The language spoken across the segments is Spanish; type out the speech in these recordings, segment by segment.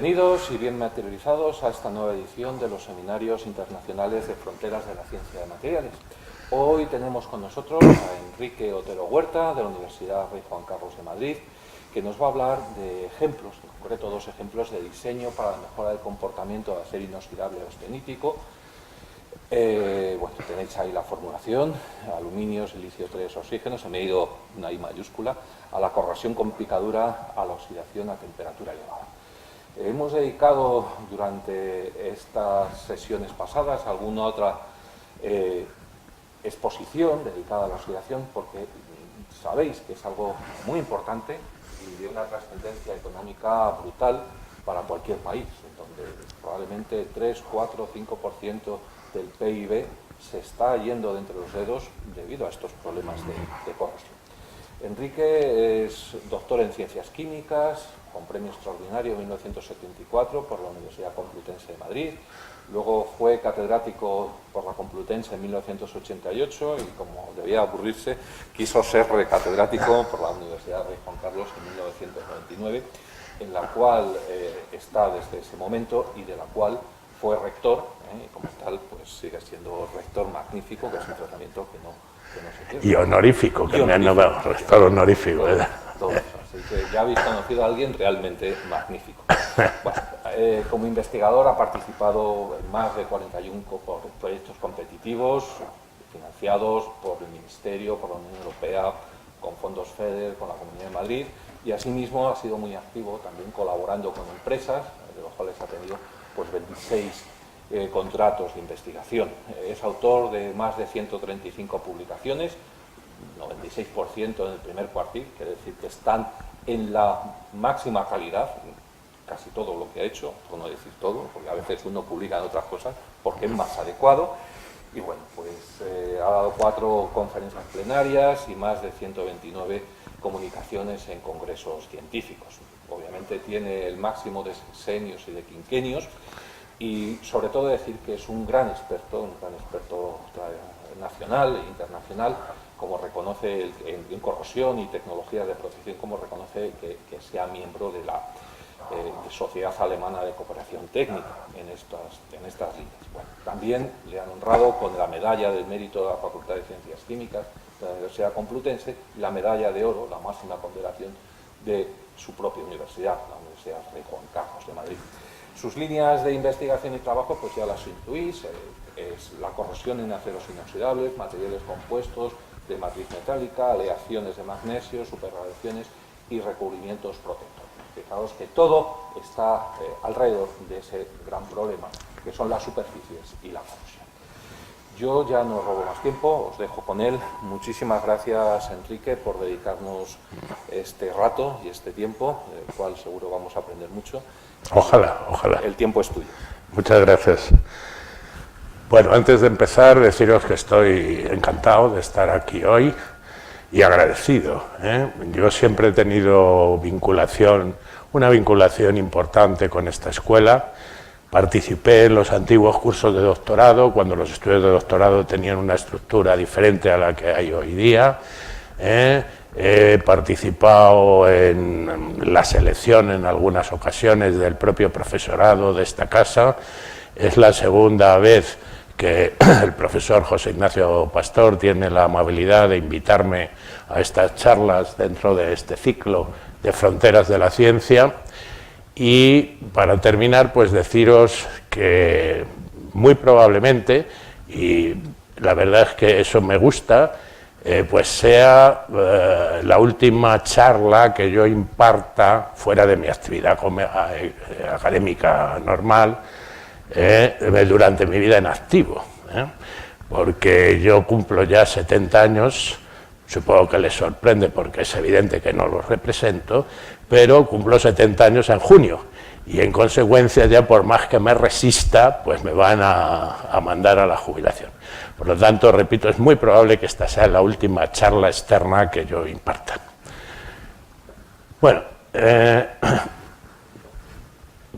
Bienvenidos y bien materializados a esta nueva edición de los Seminarios Internacionales de Fronteras de la Ciencia de Materiales. Hoy tenemos con nosotros a Enrique Otero Huerta, de la Universidad Rey Juan Carlos de Madrid, que nos va a hablar de ejemplos, en concreto 2 ejemplos de diseño para la mejora del comportamiento de acero inoxidable austenítico. Bueno, tenéis ahí la formulación: aluminio, silicio 3, oxígeno, se me ha ido una I mayúscula, a la corrosión con picadura, a la oxidación a temperatura elevada. Hemos dedicado durante estas sesiones pasadas alguna otra exposición dedicada a la oxidación, porque sabéis que es algo muy importante y de una trascendencia económica brutal para cualquier país, en donde probablemente 3, 4, 5% del PIB se está yendo de entre los dedos debido a estos problemas de corrosión. Enrique es doctor en Ciencias Químicas, con premio extraordinario en 1974 por la Universidad Complutense de Madrid. Luego fue catedrático por la Complutense en 1988 y, como debía aburrirse, quiso ser recatedrático por la Universidad Rey Juan Carlos en 1999, en la cual está desde ese momento y de la cual fue rector, y como tal pues sigue siendo rector magnífico, que es un tratamiento que no se pierde. Y honorífico, que me han nombrado rector honorífico, ¿verdad? Todo eso, así que ya habéis conocido a alguien realmente magnífico. Bueno, como investigador ha participado en más de 41 proyectos competitivos financiados por el Ministerio, por la Unión Europea, con fondos FEDER, con la Comunidad de Madrid, y asimismo ha sido muy activo también colaborando con empresas, de los cuales ha tenido pues 26 contratos de investigación. Es autor de más de 135 publicaciones, 96% en el primer cuartil, quiere decir que están en la máxima calidad, casi todo lo que ha hecho, por no decir todo, porque a veces uno publica en otras cosas porque es más adecuado. Y bueno, pues ha dado 4 conferencias plenarias y más de 129 comunicaciones en congresos científicos. Obviamente tiene el máximo de sexenios y de quinquenios, y sobre todo decir que es un gran experto nacional e internacional, como reconoce en corrosión y tecnologías de protección, como reconoce que sea miembro de la Sociedad Alemana de Cooperación Técnica en estas líneas. Bueno, también le han honrado con la medalla del mérito de la Facultad de Ciencias Químicas de la Universidad Complutense y la medalla de oro, la máxima condecoración de su propia universidad, la Universidad Rey Juan Carlos de Madrid. Sus líneas de investigación y trabajo, pues ya las intuís, es la corrosión en aceros inoxidables, materiales compuestos de matriz metálica, aleaciones de magnesio, superradiaciones y recubrimientos protectores. Fijaos que todo está alrededor de ese gran problema, que son las superficies y la corrosión. Yo ya no robo más tiempo, os dejo con él. Muchísimas gracias, Enrique, por dedicarnos este rato y este tiempo, del cual seguro vamos a aprender mucho. Ojalá, ojalá. El tiempo es tuyo. Muchas gracias. Bueno, antes de empezar, deciros que estoy encantado de estar aquí hoy y agradecido, ¿eh? Yo siempre he tenido una vinculación importante con esta escuela. Participé en los antiguos cursos de doctorado, cuando los estudios de doctorado tenían una estructura diferente a la que hay hoy día. He participado en la selección en algunas ocasiones del propio profesorado de esta casa. Es la segunda vez que el profesor José Ignacio Pastor tiene la amabilidad de invitarme a estas charlas dentro de este ciclo de Fronteras de la Ciencia. Y para terminar, pues deciros que muy probablemente, y la verdad es que eso me gusta, pues sea la última charla que yo imparta fuera de mi actividad académica normal durante mi vida en activo, porque yo cumplo ya 70 años, supongo que les sorprende porque es evidente que no los represento, pero cumplo 70 años en junio y en consecuencia ya por más que me resista, pues me van a mandar a la jubilación. Por lo tanto, repito, es muy probable que esta sea la última charla externa que yo imparta. Bueno,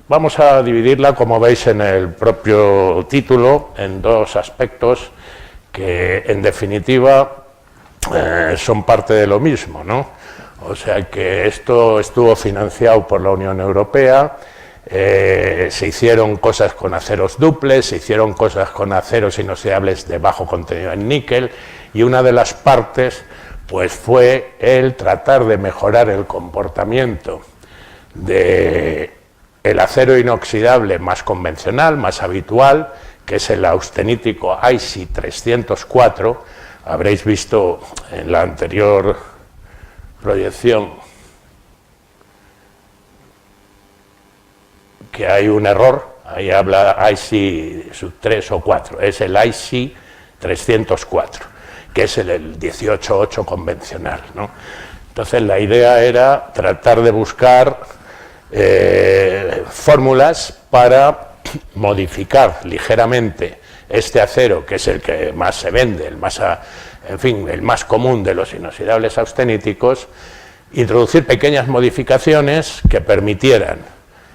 vamos a dividirla, como veis en el propio título, en 2 aspectos que, en definitiva, son parte de lo mismo, ¿no? O sea que esto estuvo financiado por la Unión Europea, se hicieron cosas con aceros duples, se hicieron cosas con aceros inoxidables de bajo contenido en níquel, y una de las partes pues fue el tratar de mejorar el comportamiento del acero inoxidable más convencional, más habitual, que es el austenítico IC 304. Habréis visto en la anterior proyección que hay un error, ahí habla IC sub 3 o 4, es el IC 304, que es el 18.8 convencional, ¿no? Entonces la idea era tratar de buscar fórmulas para modificar ligeramente este acero, que es el que más se vende, el más común de los inoxidables austeníticos, introducir pequeñas modificaciones que permitieran,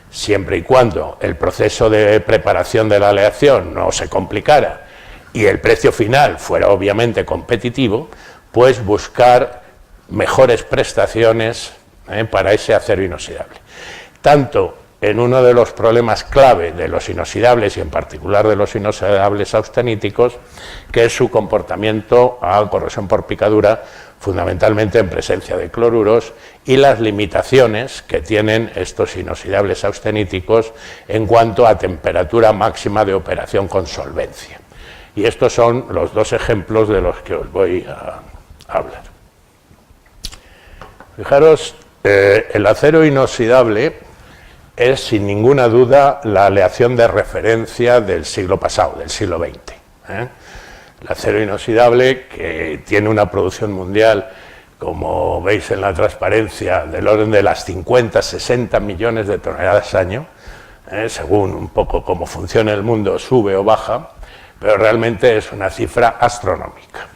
siempre y cuando el proceso de preparación de la aleación no se complicara y el precio final fuera obviamente competitivo, pues buscar mejores prestaciones para ese acero inoxidable. Tanto en uno de los problemas clave de los inoxidables, y en particular de los inoxidables austeníticos, que es su comportamiento a corrosión por picadura, fundamentalmente en presencia de cloruros, y las limitaciones que tienen estos inoxidables austeníticos en cuanto a temperatura máxima de operación con solvencia. Y estos son los dos ejemplos de los que os voy a hablar. Fijaros, el acero inoxidable es sin ninguna duda la aleación de referencia del siglo pasado, del siglo XX. El acero inoxidable, que tiene una producción mundial, como veis en la transparencia, del orden de las 50-60 millones de toneladas año, según un poco cómo funciona el mundo, sube o baja, pero realmente es una cifra astronómica.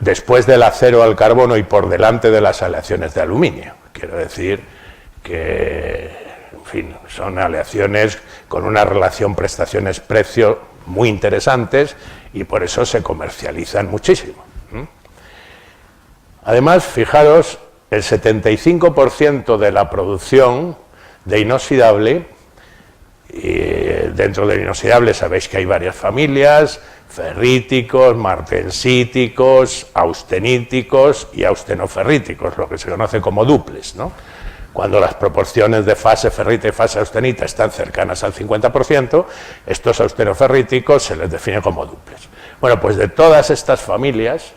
Después del acero al carbono y por delante de las aleaciones de aluminio. Quiero decir que, en fin, son aleaciones con una relación prestaciones-precio muy interesantes y por eso se comercializan muchísimo. Además, fijaros, el 75% de la producción de inoxidable, y dentro del inoxidable sabéis que hay varias familias: ferríticos, martensíticos, austeníticos y austenoferríticos, lo que se conoce como duples, ¿no? Cuando las proporciones de fase ferrita y fase austenita están cercanas al 50%, estos austenoferríticos se les define como duples. Bueno, pues de todas estas familias,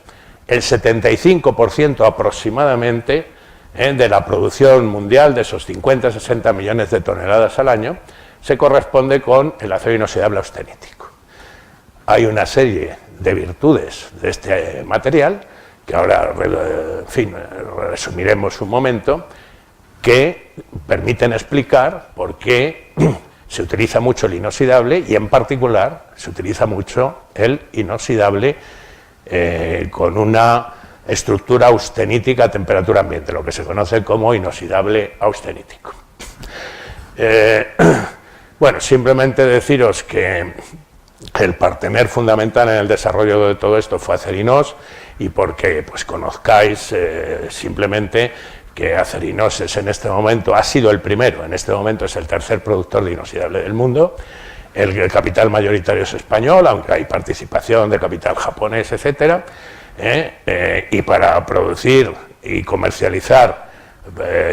el 75% aproximadamente de la producción mundial, de esos 50-60 millones de toneladas al año, se corresponde con el acero inoxidable austenítico. Hay una serie de virtudes de este material, que ahora, en fin, resumiremos un momento, que permiten explicar por qué se utiliza mucho el inoxidable y, en particular, se utiliza mucho el inoxidable con una estructura austenítica a temperatura ambiente, lo que se conoce como inoxidable austenítico. Bueno, simplemente deciros que el partener fundamental en el desarrollo de todo esto fue Acerinos, y porque pues conozcáis simplemente que Acerinos es en este momento, ha sido el primero, en este momento es el tercer productor de inoxidable del mundo. El capital mayoritario es español, aunque hay participación de capital japonés, etcétera, y para producir y comercializar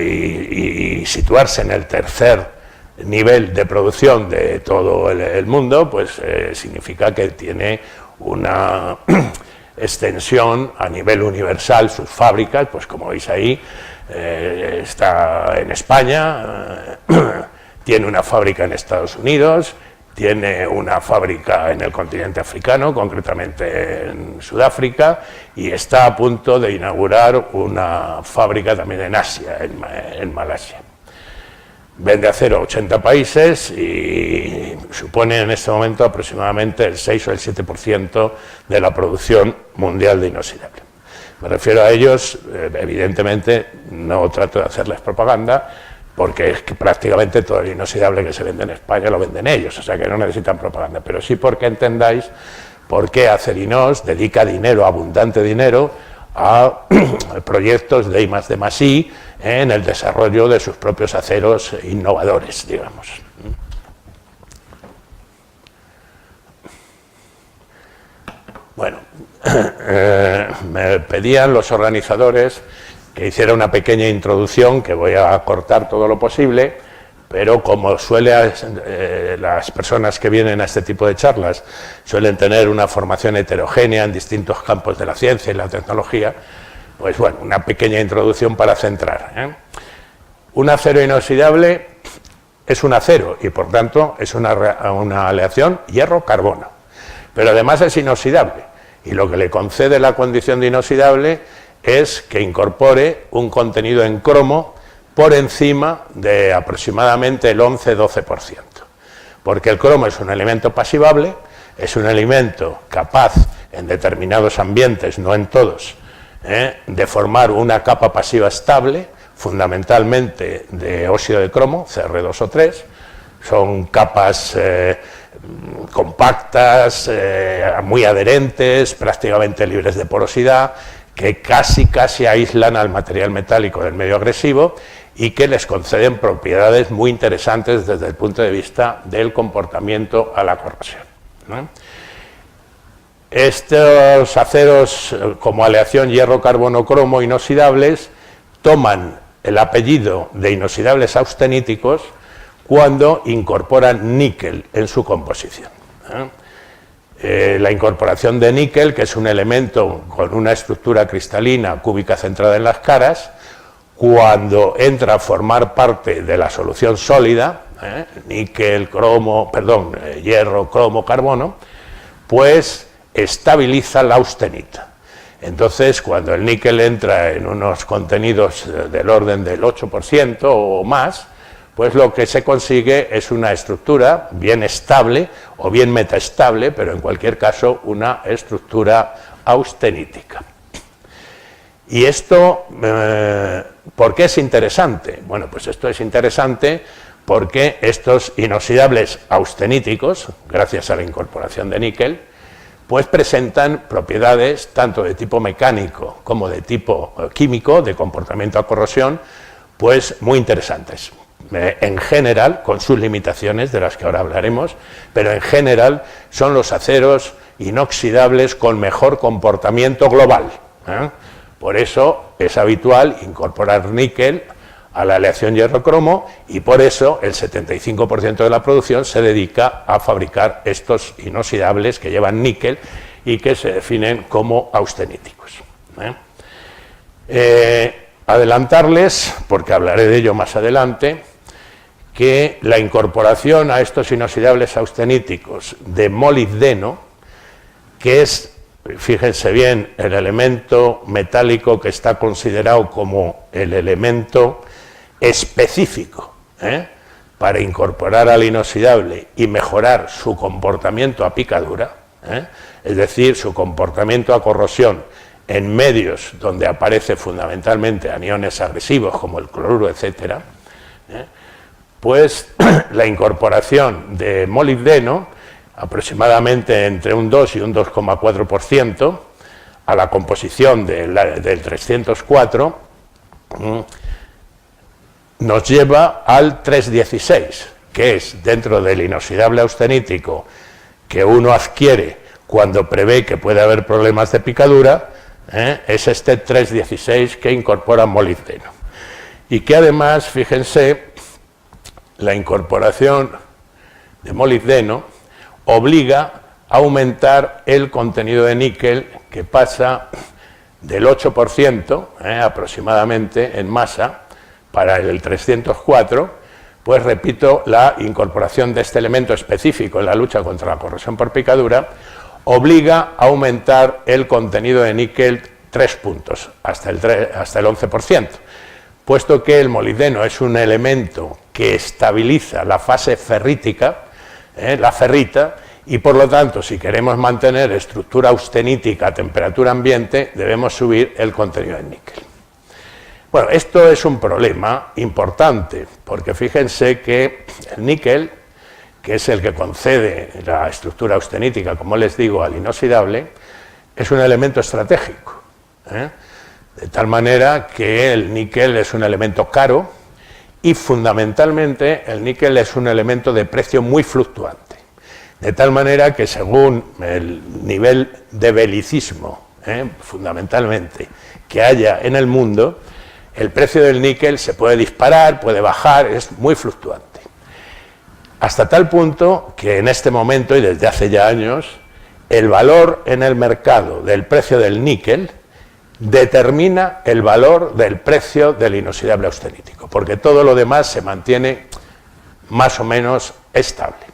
y situarse en el tercer nivel de producción de todo el mundo, pues significa que tiene una extensión a nivel universal. Sus fábricas, pues como veis ahí, está en España, tiene una fábrica en Estados Unidos, tiene una fábrica en el continente africano, concretamente en Sudáfrica, y está a punto de inaugurar una fábrica también en Asia, en Malasia. Vende acero a 80 países y supone en este momento aproximadamente el 6 o el 7% de la producción mundial de inoxidable. Me refiero a ellos, evidentemente no trato de hacerles propaganda, porque es que prácticamente todo el inoxidable que se vende en España lo venden ellos, o sea que no necesitan propaganda, pero sí porque entendáis por qué Acerinos dedica dinero, abundante dinero, a proyectos de I+D+I en el desarrollo de sus propios aceros innovadores, digamos. Bueno, me pedían los organizadores que hiciera una pequeña introducción, que voy a cortar todo lo posible, pero como las personas que vienen a este tipo de charlas suelen tener una formación heterogénea en distintos campos de la ciencia y la tecnología, pues bueno, una pequeña introducción para centrar. Un acero inoxidable es un acero y por tanto es una aleación hierro-carbono, pero además es inoxidable y lo que le concede la condición de inoxidable es que incorpore un contenido en cromo por encima de aproximadamente el 11-12%, porque el cromo es un elemento pasivable, es un elemento capaz en determinados ambientes, no en todos, de formar una capa pasiva estable, fundamentalmente de óxido de cromo, Cr2O3, son capas compactas, muy adherentes, prácticamente libres de porosidad, que casi aíslan al material metálico del medio agresivo y que les conceden propiedades muy interesantes desde el punto de vista del comportamiento a la corrosión, ¿no? Estos aceros como aleación hierro-carbono-cromo inoxidables toman el apellido de inoxidables austeníticos cuando incorporan níquel en su composición. La incorporación de níquel, que es un elemento con una estructura cristalina cúbica centrada en las caras, cuando entra a formar parte de la solución sólida, níquel, hierro, cromo, carbono, pues estabiliza la austenita. Entonces, cuando el níquel entra en unos contenidos del orden del 8% o más, pues lo que se consigue es una estructura bien estable o bien metaestable, pero en cualquier caso una estructura austenítica. ¿Y esto por qué es interesante? Bueno, pues esto es interesante porque estos inoxidables austeníticos, gracias a la incorporación de níquel, pues presentan propiedades tanto de tipo mecánico como de tipo químico, de comportamiento a corrosión, pues muy interesantes. En general, con sus limitaciones de las que ahora hablaremos, pero en general son los aceros inoxidables con mejor comportamiento global. Por eso es habitual incorporar níquel a la aleación hierro-cromo y por eso el 75% de la producción se dedica a fabricar estos inoxidables que llevan níquel y que se definen como austeníticos. Adelantarles, porque hablaré de ello más adelante, que la incorporación a estos inoxidables austeníticos de molibdeno, que es, fíjense bien, el elemento metálico que está considerado como el elemento específico para incorporar al inoxidable y mejorar su comportamiento a picadura, es decir, su comportamiento a corrosión en medios donde aparece fundamentalmente aniones agresivos como el cloruro, etcétera, pues la incorporación de molibdeno, aproximadamente entre un 2 y un 2,4%, a la composición del 304, nos lleva al 316, que es dentro del inoxidable austenítico que uno adquiere cuando prevé que puede haber problemas de picadura, es este 316 que incorpora molibdeno. Y que además, fíjense, la incorporación de molibdeno obliga a aumentar el contenido de níquel, que pasa del 8% aproximadamente en masa para el 304, pues repito, la incorporación de este elemento específico en la lucha contra la corrosión por picadura obliga a aumentar el contenido de níquel 3 puntos, hasta el 11%, puesto que el molibdeno es un elemento que estabiliza la fase ferrítica, la ferrita, y por lo tanto, si queremos mantener estructura austenítica a temperatura ambiente, debemos subir el contenido de níquel. Bueno, esto es un problema importante, porque fíjense que el níquel, que es el que concede la estructura austenítica, como les digo, al inoxidable, es un elemento estratégico. De tal manera que el níquel es un elemento caro y fundamentalmente el níquel es un elemento de precio muy fluctuante. De tal manera que según el nivel de belicismo, fundamentalmente, que haya en el mundo, el precio del níquel se puede disparar, puede bajar, es muy fluctuante. Hasta tal punto que en este momento y desde hace ya años, el valor en el mercado del precio del níquel determina el valor del precio del inoxidable austenítico, porque todo lo demás se mantiene más o menos estable.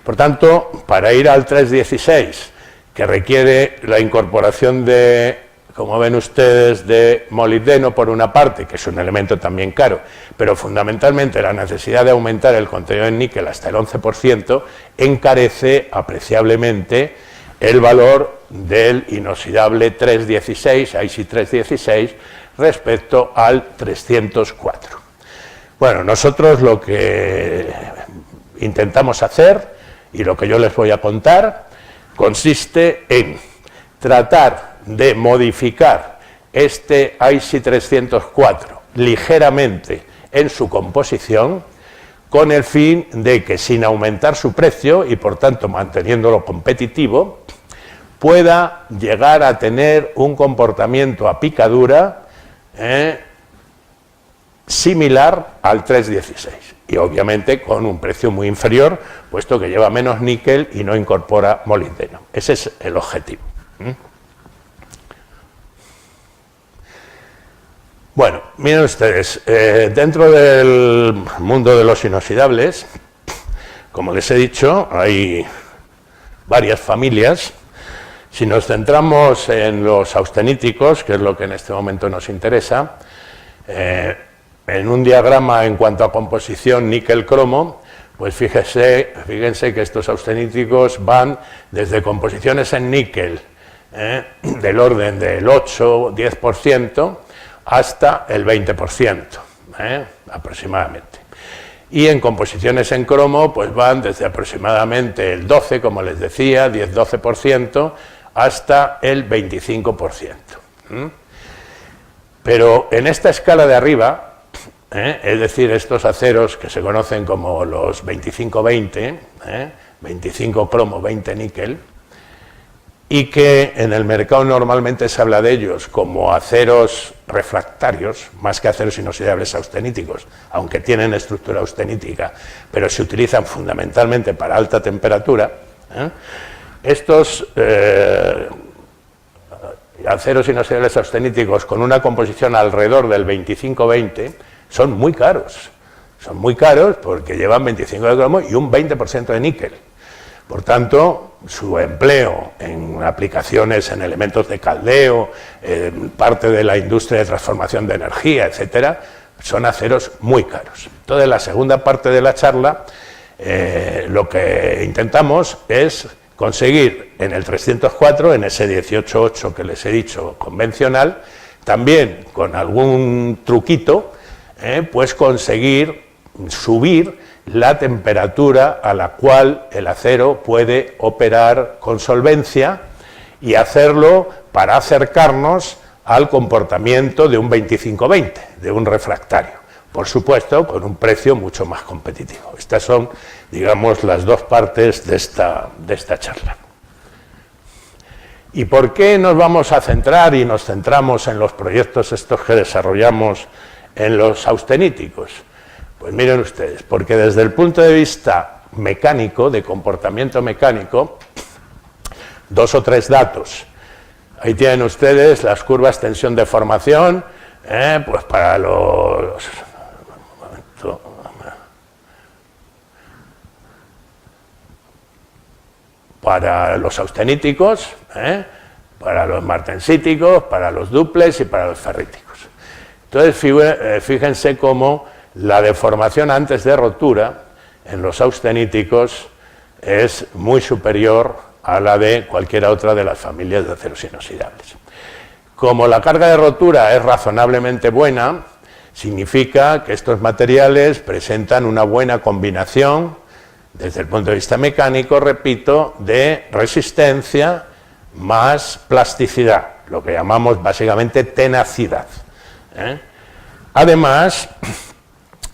Por tanto, para ir al 316, que requiere la incorporación de, como ven ustedes, de molibdeno por una parte, que es un elemento también caro, pero fundamentalmente la necesidad de aumentar el contenido en níquel hasta el 11%, encarece apreciablemente el valor del inoxidable 316, IC 316, respecto al 304. Bueno, nosotros lo que intentamos hacer, y lo que yo les voy a contar, consiste en tratar de modificar este IC 304 ligeramente en su composición, con el fin de que sin aumentar su precio y por tanto manteniéndolo competitivo, pueda llegar a tener un comportamiento a picadura similar al 316 y obviamente con un precio muy inferior, puesto que lleva menos níquel y no incorpora molibdeno. Ese es el objetivo. Bueno, miren ustedes, dentro del mundo de los inoxidables, como les he dicho, hay varias familias. Si nos centramos en los austeníticos, que es lo que en este momento nos interesa, en un diagrama en cuanto a composición níquel-cromo, pues fíjense que estos austeníticos van desde composiciones en níquel del orden del 8-10% hasta el 20%, aproximadamente. Y en composiciones en cromo pues van desde aproximadamente el 12, como les decía, 10-12%, hasta el 25%. Pero en esta escala de arriba, es decir, estos aceros que se conocen como los 25-20, 25 cromo, 20 níquel, y que en el mercado normalmente se habla de ellos como aceros refractarios, más que aceros inoxidables austeníticos, aunque tienen estructura austenítica, pero se utilizan fundamentalmente para alta temperatura, estos aceros inoxidables austeníticos con una composición alrededor del 25-20 son muy caros porque llevan 25 de cromo y un 20% de níquel. Por tanto, su empleo en aplicaciones en elementos de caldeo, parte de la industria de transformación de energía, etcétera, son aceros muy caros. Entonces, en la segunda parte de la charla, lo que intentamos es conseguir en el 304, en ese 18.8 que les he dicho convencional, también con algún truquito, pues conseguir subir la temperatura a la cual el acero puede operar con solvencia y hacerlo para acercarnos al comportamiento de un 25-20, de un refractario. Por supuesto, con un precio mucho más competitivo. Estas son, digamos, las dos partes de esta charla. ¿Y por qué nos vamos a centrar y nos centramos en los proyectos estos que desarrollamos en los austeníticos? Pues miren ustedes, porque desde el punto de vista mecánico, de comportamiento mecánico, dos o tres datos. Ahí tienen ustedes las curvas tensión-deformación, pues para los... para los austeníticos, para los martensíticos, para los duplex y para los ferríticos. Entonces, fíjense cómo la deformación antes de rotura en los austeníticos es muy superior a la de cualquier otra de las familias de aceros inoxidables. Como la carga de rotura es razonablemente buena, significa que estos materiales presentan una buena combinación desde el punto de vista mecánico, repito, de resistencia más plasticidad. lo que llamamos básicamente tenacidad. Además,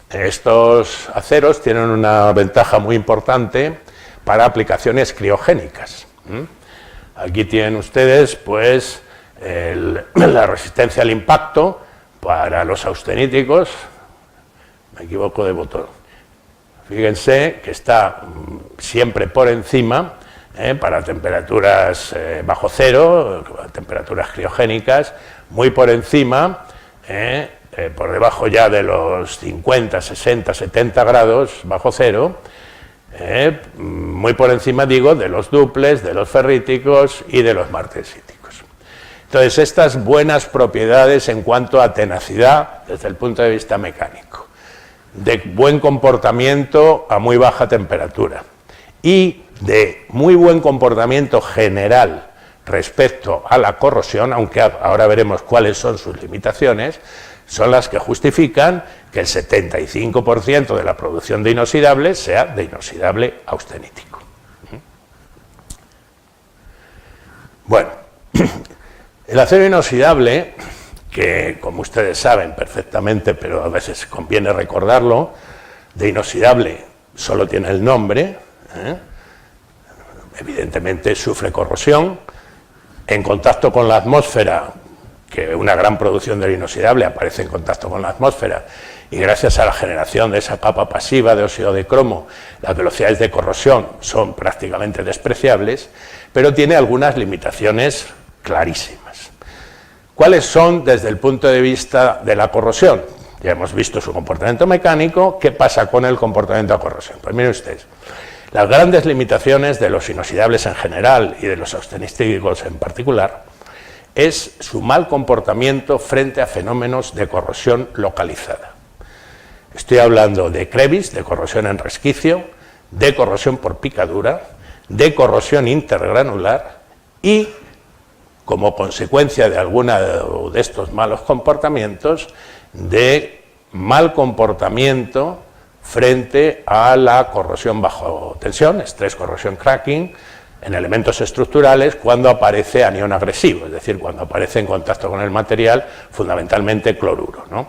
estos aceros tienen una ventaja muy importante para aplicaciones criogénicas. Aquí tienen ustedes, pues, la resistencia al impacto para los austeníticos. Me equivoco de botón. Fíjense que está siempre por encima, para temperaturas bajo cero, temperaturas criogénicas, muy por encima, por debajo ya de los 50, 60, 70 grados bajo cero, muy por encima, digo, de los duples, de los ferríticos y de los martensíticos. Entonces, estas buenas propiedades en cuanto a tenacidad desde el punto de vista mecánico, de buen comportamiento a muy baja temperatura y de muy buen comportamiento general respecto a la corrosión, aunque ahora veremos cuáles son sus limitaciones, son las que justifican que el 75% de la producción de inoxidable sea de inoxidable austenítico. Bueno, el acero inoxidable, que como ustedes saben perfectamente, pero a veces conviene recordarlo, de inoxidable solo tiene el nombre, evidentemente sufre corrosión, en contacto con la atmósfera, que una gran producción del inoxidable aparece en contacto con la atmósfera, y gracias a la generación de esa capa pasiva de óxido de cromo, las velocidades de corrosión son prácticamente despreciables, pero tiene algunas limitaciones clarísimas. ¿Cuáles son desde el punto de vista de la corrosión? Ya hemos visto su comportamiento mecánico. ¿Qué pasa con el comportamiento de corrosión? Pues miren ustedes, las grandes limitaciones de los inoxidables en general y de los austeníticos en particular es su mal comportamiento frente a fenómenos de corrosión localizada. Estoy hablando de crevice, de corrosión en resquicio, de corrosión por picadura, de corrosión intergranular y, como consecuencia de alguna de estos malos comportamientos, de mal comportamiento frente a la corrosión bajo tensión, estrés, corrosión, cracking, en elementos estructurales cuando aparece anión agresivo, es decir, cuando aparece en contacto con el material, fundamentalmente cloruro, ¿no?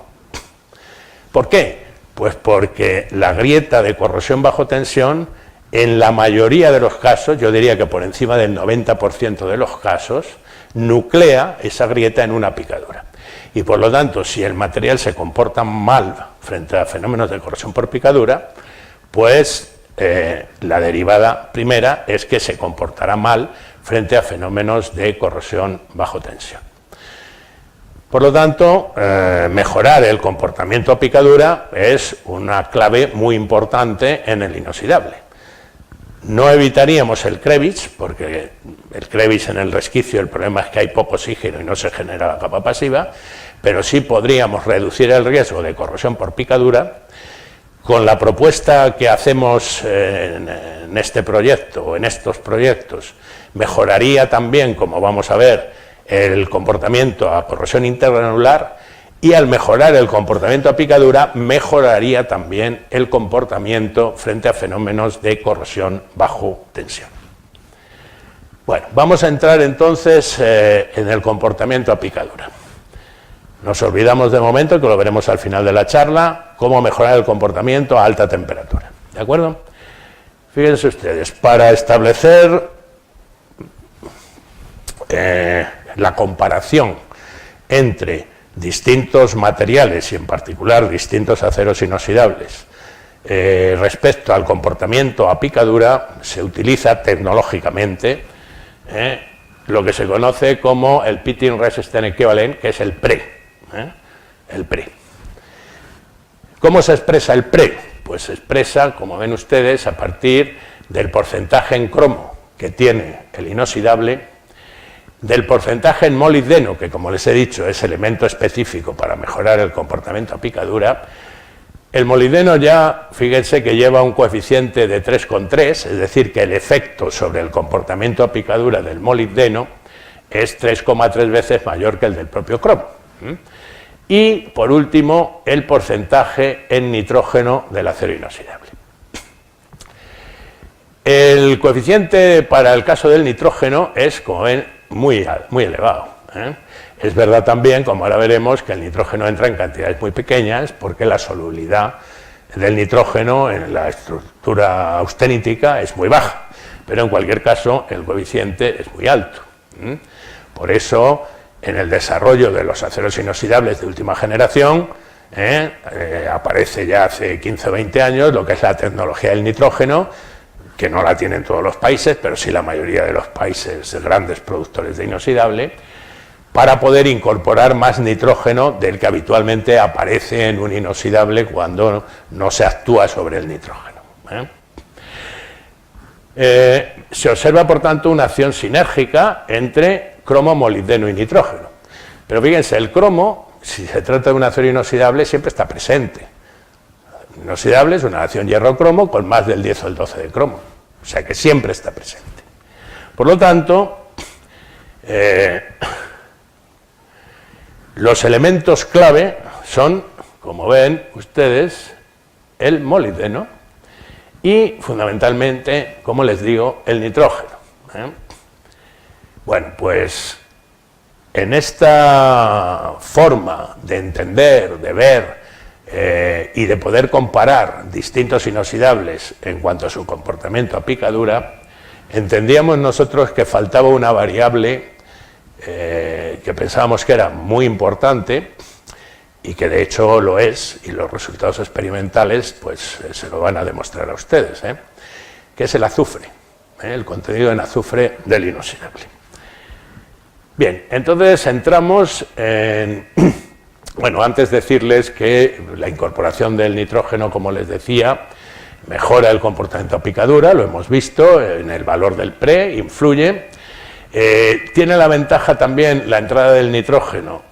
¿Por qué? Pues porque la grieta de corrosión bajo tensión, en la mayoría de los casos, yo diría que por encima del 90% de los casos, nuclea esa grieta en una picadura. Y por lo tanto, si el material se comporta mal frente a fenómenos de corrosión por picadura, pues la derivada primera es que se comportará mal frente a fenómenos de corrosión bajo tensión. Por lo tanto, mejorar el comportamiento a picadura es una clave muy importante en el inoxidable. No evitaríamos el crevice, porque el crevice en el resquicio, el problema es que hay poco oxígeno y no se genera la capa pasiva, pero sí podríamos reducir el riesgo de corrosión por picadura. Con la propuesta que hacemos en este proyecto o en estos proyectos, mejoraría también, como vamos a ver, el comportamiento a corrosión intergranular, y al mejorar el comportamiento a picadura, mejoraría también el comportamiento frente a fenómenos de corrosión bajo tensión. Bueno, vamos a entrar entonces en el comportamiento a picadura. Nos olvidamos de momento, que lo veremos al final de la charla, cómo mejorar el comportamiento a alta temperatura. ¿De acuerdo? Fíjense ustedes, para establecer la comparación entre distintos materiales y en particular distintos aceros inoxidables respecto al comportamiento a picadura, se utiliza tecnológicamente lo que se conoce como el Pitting Resistance Equivalent, que es el PRE. El PRE. ¿Cómo se expresa el PRE? Pues se expresa, como ven ustedes, a partir del porcentaje en cromo que tiene el inoxidable, del porcentaje en molibdeno, que como les he dicho es elemento específico para mejorar el comportamiento a picadura. El molibdeno ya, fíjense que lleva un coeficiente de 3,3, es decir, que el efecto sobre el comportamiento a picadura del molibdeno es 3,3 veces mayor que el del propio cromo. Y, por último, el porcentaje en nitrógeno del acero inoxidable. El coeficiente para el caso del nitrógeno es, como ven, muy elevado. Es verdad también, como ahora veremos, que el nitrógeno entra en cantidades muy pequeñas porque la solubilidad del nitrógeno en la estructura austenítica es muy baja, pero en cualquier caso el coeficiente es muy alto. Por eso, en el desarrollo de los aceros inoxidables de última generación, aparece ya hace 15 o 20 años lo que es la tecnología del nitrógeno, que no la tienen todos los países, pero sí la mayoría de los países grandes productores de inoxidable, para poder incorporar más nitrógeno del que habitualmente aparece en un inoxidable cuando no se actúa sobre el nitrógeno. Se observa, por tanto, una acción sinérgica entre cromo, molibdeno y nitrógeno. Pero fíjense, el cromo, si se trata de un acero inoxidable, siempre está presente. Inoxidable es una acción hierro-cromo con más del 10 o el 12 de cromo, o sea que siempre está presente. Por lo tanto, los elementos clave son, como ven ustedes, el molibdeno y, fundamentalmente, como les digo, el nitrógeno. Bueno, pues en esta forma de entender, de ver y de poder comparar distintos inoxidables en cuanto a su comportamiento a picadura, entendíamos nosotros que faltaba una variable que pensábamos que era muy importante y que de hecho lo es, y los resultados experimentales pues se lo van a demostrar a ustedes, que es el azufre, el contenido en azufre del inoxidable. Bien, entonces entramos en... Bueno, antes decirles que la incorporación del nitrógeno, como les decía, mejora el comportamiento a picadura, lo hemos visto en el valor del PRE, influye. Tiene la ventaja también la entrada del nitrógeno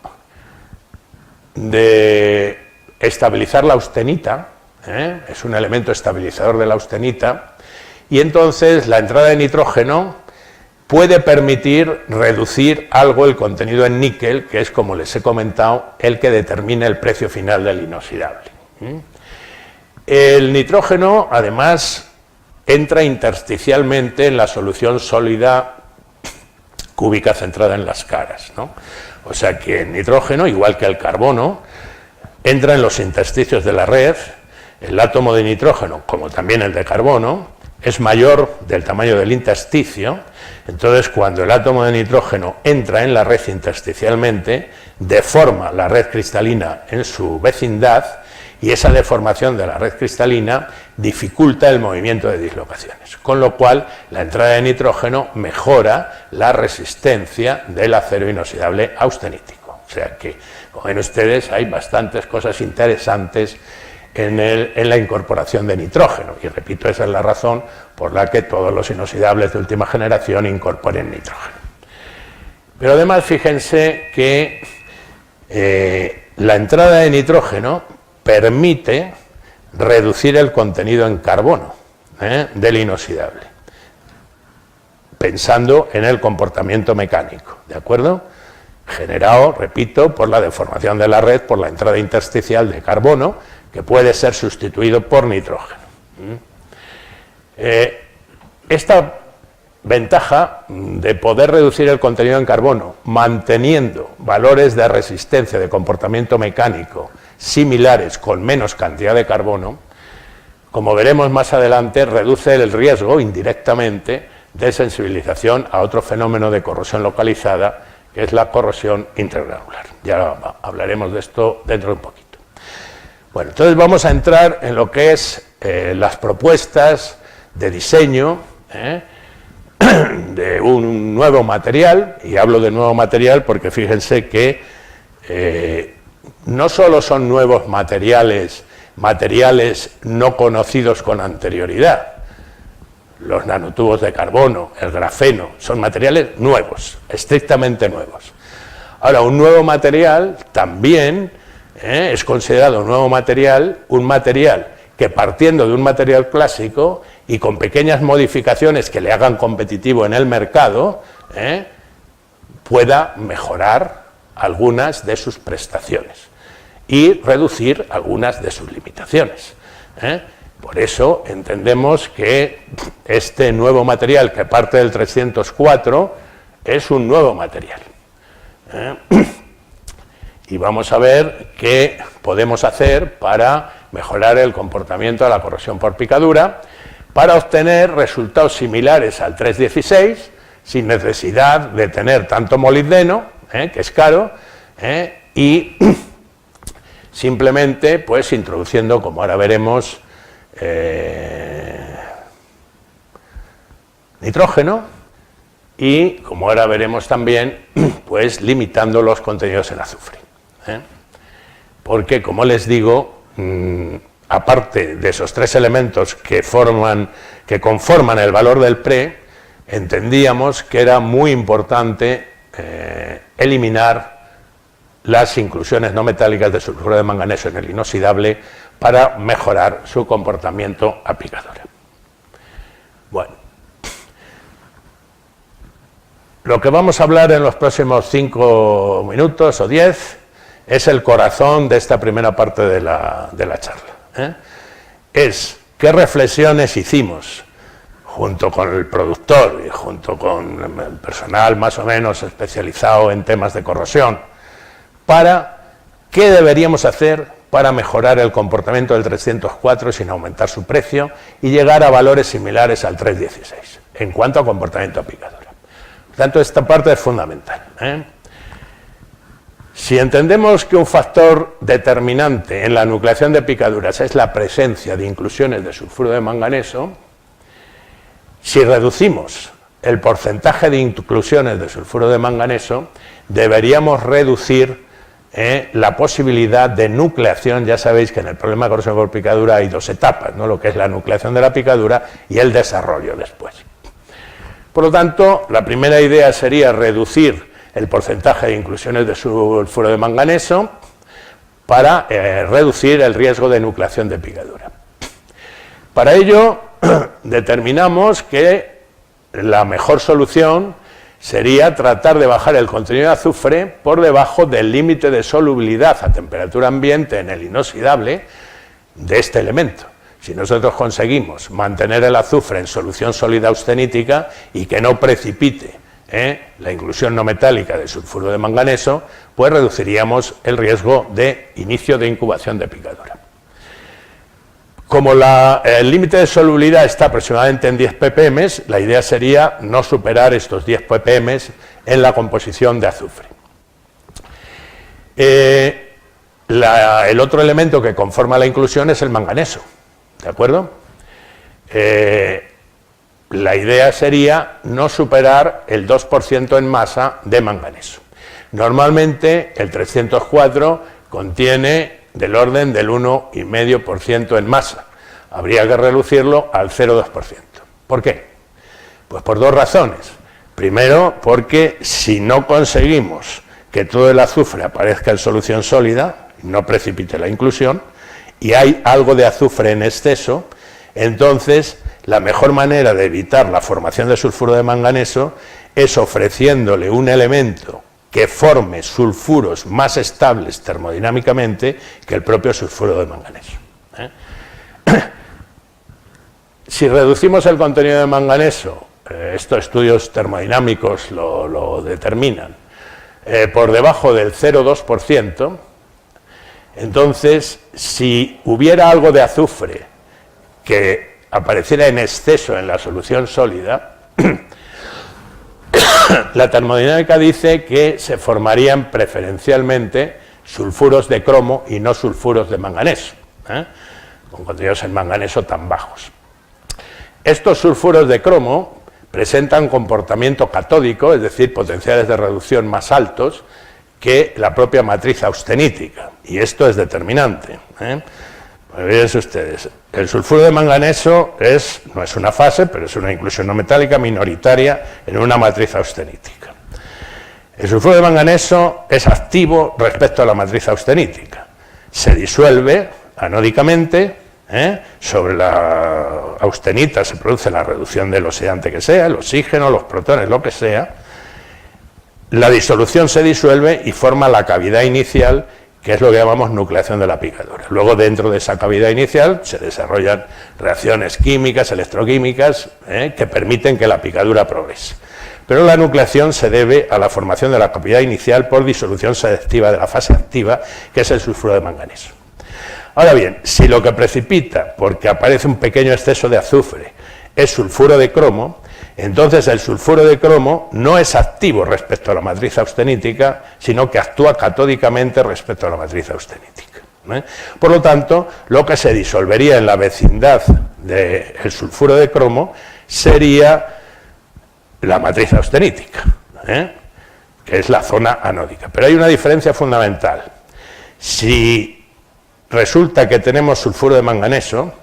de estabilizar la austenita, es un elemento estabilizador de la austenita, y entonces la entrada de nitrógeno puede permitir reducir algo el contenido en níquel, que es, como les he comentado, el que determina el precio final del inoxidable. El nitrógeno, además, entra intersticialmente en la solución sólida cúbica centrada en las caras, ¿no? O sea que el nitrógeno, igual que el carbono, entra en los intersticios de la red. El átomo de nitrógeno, como también el de carbono, es mayor del tamaño del intersticio. Entonces, cuando el átomo de nitrógeno entra en la red intersticialmente, deforma la red cristalina en su vecindad, y esa deformación de la red cristalina dificulta el movimiento de dislocaciones, con lo cual la entrada de nitrógeno mejora la resistencia del acero inoxidable austenítico. O sea que, como ven ustedes, hay bastantes cosas interesantes en la incorporación de nitrógeno, y repito, esa es la razón por la que todos los inoxidables de última generación incorporen nitrógeno. Pero además, fíjense que la entrada de nitrógeno permite reducir el contenido en carbono del inoxidable, pensando en el comportamiento mecánico, ¿de acuerdo? Generado, repito, por la deformación de la red, por la entrada intersticial de carbono, que puede ser sustituido por nitrógeno. Esta ventaja de poder reducir el contenido en carbono manteniendo valores de resistencia de comportamiento mecánico similares con menos cantidad de carbono, como veremos más adelante, reduce el riesgo indirectamente de sensibilización a otro fenómeno de corrosión localizada, que es la corrosión intragranular. Ya hablaremos de esto dentro de un poquito. Bueno, entonces vamos a entrar en lo que es las propuestas de diseño de un nuevo material, y hablo de nuevo material porque fíjense que no solo son nuevos materiales no conocidos con anterioridad. Los nanotubos de carbono, el grafeno, son materiales nuevos, estrictamente nuevos. Ahora, un nuevo material también es considerado un material que, partiendo de un material clásico y con pequeñas modificaciones que le hagan competitivo en el mercado, pueda mejorar algunas de sus prestaciones y reducir algunas de sus limitaciones. Por eso entendemos que este nuevo material, que parte del 304, es un nuevo material. Y vamos a ver qué podemos hacer para mejorar el comportamiento de la corrosión por picadura, para obtener resultados similares al 316, sin necesidad de tener tanto molibdeno, que es caro, y simplemente pues introduciendo, como ahora veremos, nitrógeno, y como ahora veremos también, pues limitando los contenidos en azufre. Porque, como les digo, aparte de esos tres elementos que conforman el valor del PRE, entendíamos que era muy importante eliminar las inclusiones no metálicas de sulfuro de manganeso en el inoxidable para mejorar su comportamiento a picadura. Bueno, lo que vamos a hablar en los próximos 5 minutos o 10 es el corazón de esta primera parte de la charla. Es qué reflexiones hicimos junto con el productor y junto con el personal más o menos especializado en temas de corrosión, para qué deberíamos hacer para mejorar el comportamiento del 304 sin aumentar su precio y llegar a valores similares al 316 en cuanto a comportamiento a picadura. Por tanto, esta parte es fundamental. Si entendemos que un factor determinante en la nucleación de picaduras es la presencia de inclusiones de sulfuro de manganeso, si reducimos el porcentaje de inclusiones de sulfuro de manganeso, deberíamos reducir la posibilidad de nucleación. Ya sabéis que en el problema de corrosión por picadura hay dos etapas, ¿no? Lo que es la nucleación de la picadura y el desarrollo después. Por lo tanto, la primera idea sería reducir el porcentaje de inclusiones de sulfuro de manganeso para reducir el riesgo de nucleación de picadura. Para ello, determinamos que la mejor solución sería tratar de bajar el contenido de azufre por debajo del límite de solubilidad a temperatura ambiente en el inoxidable de este elemento. Si nosotros conseguimos mantener el azufre en solución sólida austenítica y que no precipite la inclusión no metálica de sulfuro de manganeso, pues reduciríamos el riesgo de inicio de incubación de picadura. Como el límite de solubilidad está aproximadamente en 10 ppm, la idea sería no superar estos 10 ppm en la composición de azufre. El otro elemento que conforma la inclusión es el manganeso, ¿de acuerdo? La idea sería no superar el 2% en masa de manganeso. Normalmente el 304 contiene del orden del 1,5% en masa. Habría que reducirlo al 0,2%. ¿Por qué? Pues por dos razones. Primero, porque si no conseguimos que todo el azufre aparezca en solución sólida, no precipite la inclusión, y hay algo de azufre en exceso, entonces la mejor manera de evitar la formación de sulfuro de manganeso es ofreciéndole un elemento que forme sulfuros más estables termodinámicamente que el propio sulfuro de manganeso. Si reducimos el contenido de manganeso, estos estudios termodinámicos lo determinan, por debajo del 0,2%, entonces si hubiera algo de azufre que apareciera en exceso en la solución sólida, la termodinámica dice que se formarían preferencialmente sulfuros de cromo y no sulfuros de manganeso, con contenidos en manganeso tan bajos. Estos sulfuros de cromo presentan comportamiento catódico, es decir, potenciales de reducción más altos que la propia matriz austenítica, y esto es determinante. Fíjense ustedes, el sulfuro de manganeso no es una fase, pero es una inclusión no metálica minoritaria en una matriz austenítica. El sulfuro de manganeso es activo respecto a la matriz austenítica. Se disuelve anódicamente, sobre la austenita se produce la reducción del oxidante que sea, el oxígeno, los protones, lo que sea. La disolución se disuelve y forma la cavidad inicial, que es lo que llamamos nucleación de la picadura. Luego, dentro de esa cavidad inicial, se desarrollan reacciones químicas, electroquímicas, que permiten que la picadura progrese. pero la nucleación se debe a la formación de la cavidad inicial por disolución selectiva de la fase activa, que es el sulfuro de manganeso. Ahora bien, si lo que precipita, porque aparece un pequeño exceso de azufre, es sulfuro de cromo, entonces el sulfuro de cromo no es activo respecto a la matriz austenítica, sino que actúa catódicamente respecto a la matriz austenítica. Por lo tanto, lo que se disolvería en la vecindad del sulfuro de cromo sería la matriz austenítica, que es la zona anódica. Pero hay una diferencia fundamental. Si resulta que tenemos sulfuro de manganeso,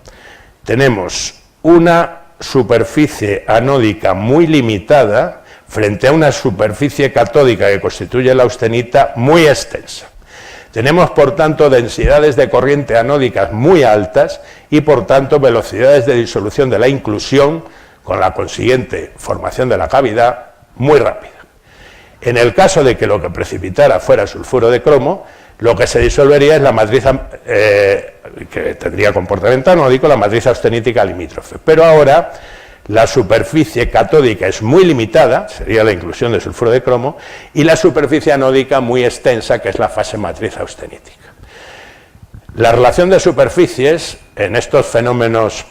tenemos una superficie anódica muy limitada frente a una superficie catódica que constituye la austenita muy extensa. Tenemos, por tanto, densidades de corriente anódicas muy altas y, por tanto, velocidades de disolución de la inclusión, con la consiguiente formación de la cavidad, muy rápida. En el caso de que lo que precipitara fuera sulfuro de cromo, lo que se disolvería es la matriz, que tendría comportamiento anódico, la matriz austenítica limítrofe. Pero ahora la superficie catódica es muy limitada, sería la inclusión de sulfuro de cromo, y la superficie anódica muy extensa, que es la fase matriz austenítica. La relación de superficies en estos fenómenos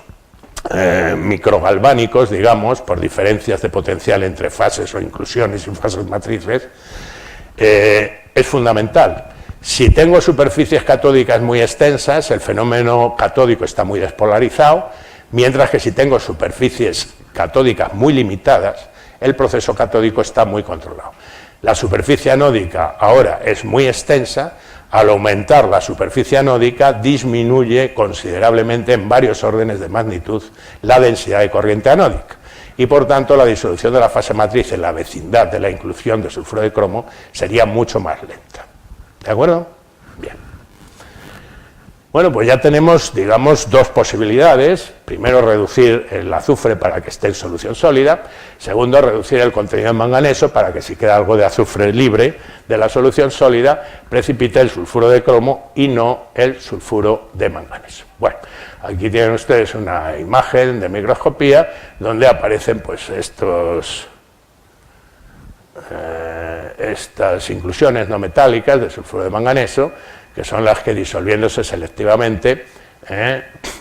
microgalvánicos, digamos, por diferencias de potencial entre fases o inclusiones y fases matrices, es fundamental. Si tengo superficies catódicas muy extensas, el fenómeno catódico está muy despolarizado, mientras que si tengo superficies catódicas muy limitadas, el proceso catódico está muy controlado. La superficie anódica ahora es muy extensa, al aumentar la superficie anódica disminuye considerablemente en varios órdenes de magnitud la densidad de corriente anódica y por tanto la disolución de la fase matriz en la vecindad de la inclusión de sulfuro de cromo sería mucho más lenta. ¿De acuerdo? Bien. Bueno, pues ya tenemos, digamos, dos posibilidades. Primero, reducir el azufre para que esté en solución sólida. Segundo, reducir el contenido en manganeso para que si queda algo de azufre libre de la solución sólida, precipite el sulfuro de cromo y no el sulfuro de manganeso. Bueno, aquí tienen ustedes una imagen de microscopía donde aparecen pues estas inclusiones no metálicas de sulfuro de manganeso, que son las que disolviéndose selectivamente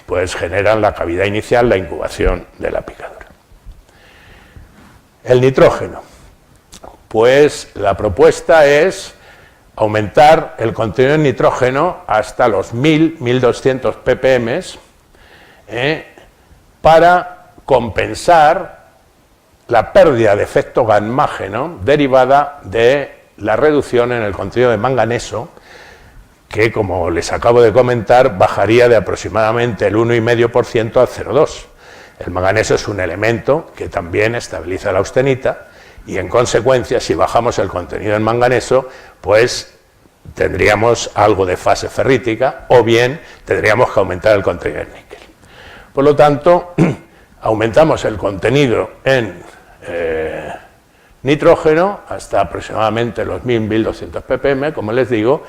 pues generan la cavidad inicial, la incubación de la picadura. El nitrógeno, pues la propuesta es aumentar el contenido en nitrógeno hasta los 1000-1200 ppm para compensar la pérdida de efecto gammágeno derivada de la reducción en el contenido de manganeso, que, como les acabo de comentar, bajaría de aproximadamente el 1,5% al 0,2%. El manganeso es un elemento que también estabiliza la austenita y, en consecuencia, si bajamos el contenido en manganeso, pues tendríamos algo de fase ferrítica o bien tendríamos que aumentar el contenido en níquel. Por lo tanto, aumentamos el contenido en nitrógeno hasta aproximadamente los 1000-1200 ppm, como les digo,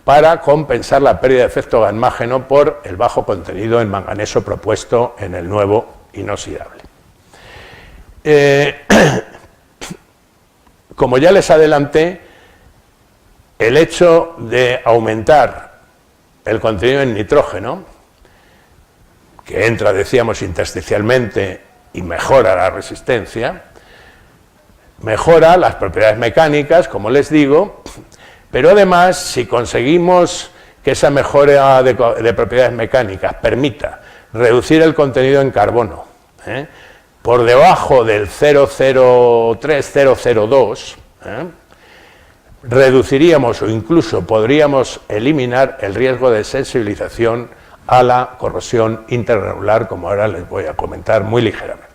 para compensar la pérdida de efecto gammágeno por el bajo contenido en manganeso propuesto en el nuevo inoxidable. Como ya les adelanté, el hecho de aumentar el contenido en nitrógeno, que entra, decíamos, intersticialmente y mejora la resistencia, mejora las propiedades mecánicas, como les digo, pero además, si conseguimos que esa mejora de propiedades mecánicas permita reducir el contenido en carbono por debajo del 0,03-0,02, reduciríamos o incluso podríamos eliminar el riesgo de sensibilización a la corrosión intergranular, como ahora les voy a comentar muy ligeramente.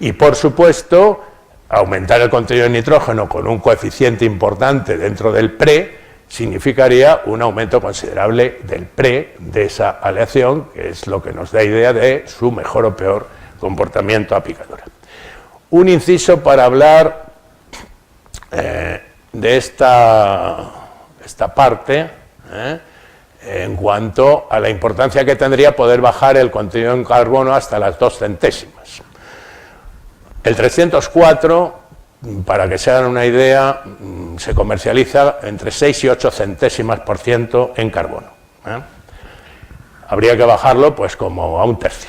Y por supuesto, aumentar el contenido de nitrógeno con un coeficiente importante dentro del PRE significaría un aumento considerable del PRE de esa aleación, que es lo que nos da idea de su mejor o peor comportamiento a picadura. Un inciso para hablar de esta parte en cuanto a la importancia que tendría poder bajar el contenido en carbono hasta las 2 centésimas. El 304 para que se hagan una idea, se comercializa entre 6 y 8 centésimas% en carbono. Habría que bajarlo pues como a 1/3.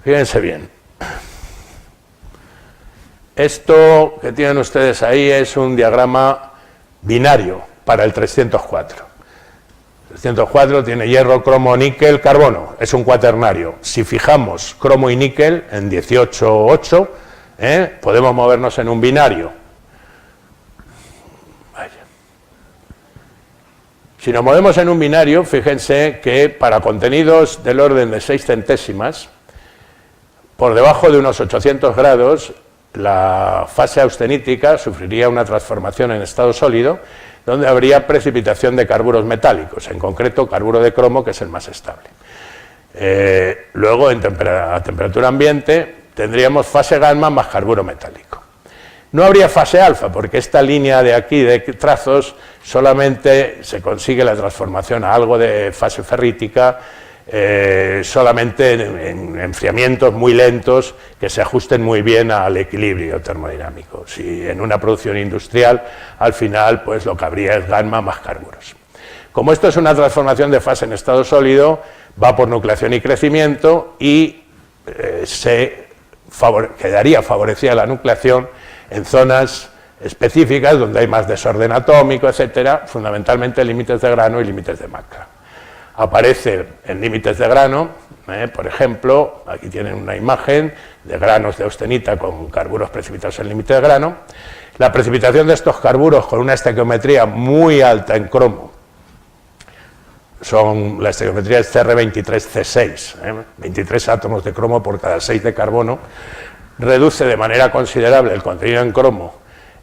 Fíjense bien. Esto que tienen ustedes ahí es un diagrama binario para el 304. El 304 tiene hierro, cromo, níquel, carbono. Es un cuaternario. Si fijamos cromo y níquel en 18,8, podemos movernos en un binario. Vaya. Si nos movemos en un binario, fíjense que para contenidos del orden de 6 centésimas, por debajo de unos 800 grados, la fase austenítica sufriría una transformación en estado sólido, donde habría precipitación de carburos metálicos, en concreto carburo de cromo, que es el más estable. Luego, a temperatura ambiente, tendríamos fase gamma más carburo metálico. No habría fase alfa, porque esta línea de aquí de trazos solamente se consigue la transformación a algo de fase ferrítica, solamente en enfriamientos muy lentos que se ajusten muy bien al equilibrio termodinámico. Si en una producción industrial, al final, pues lo que habría es gamma más carburos. Como esto es una transformación de fase en estado sólido, va por nucleación y crecimiento y quedaría favorecida la nucleación en zonas específicas donde hay más desorden atómico, etcétera, fundamentalmente límites de grano y límites de Macla. Aparece en límites de grano, por ejemplo, aquí tienen una imagen de granos de austenita con carburos precipitados en límite de grano. La precipitación de estos carburos con una estequiometría muy alta en cromo, la estequiometría es CR23C6, 23 átomos de cromo por cada 6 de carbono, reduce de manera considerable el contenido en cromo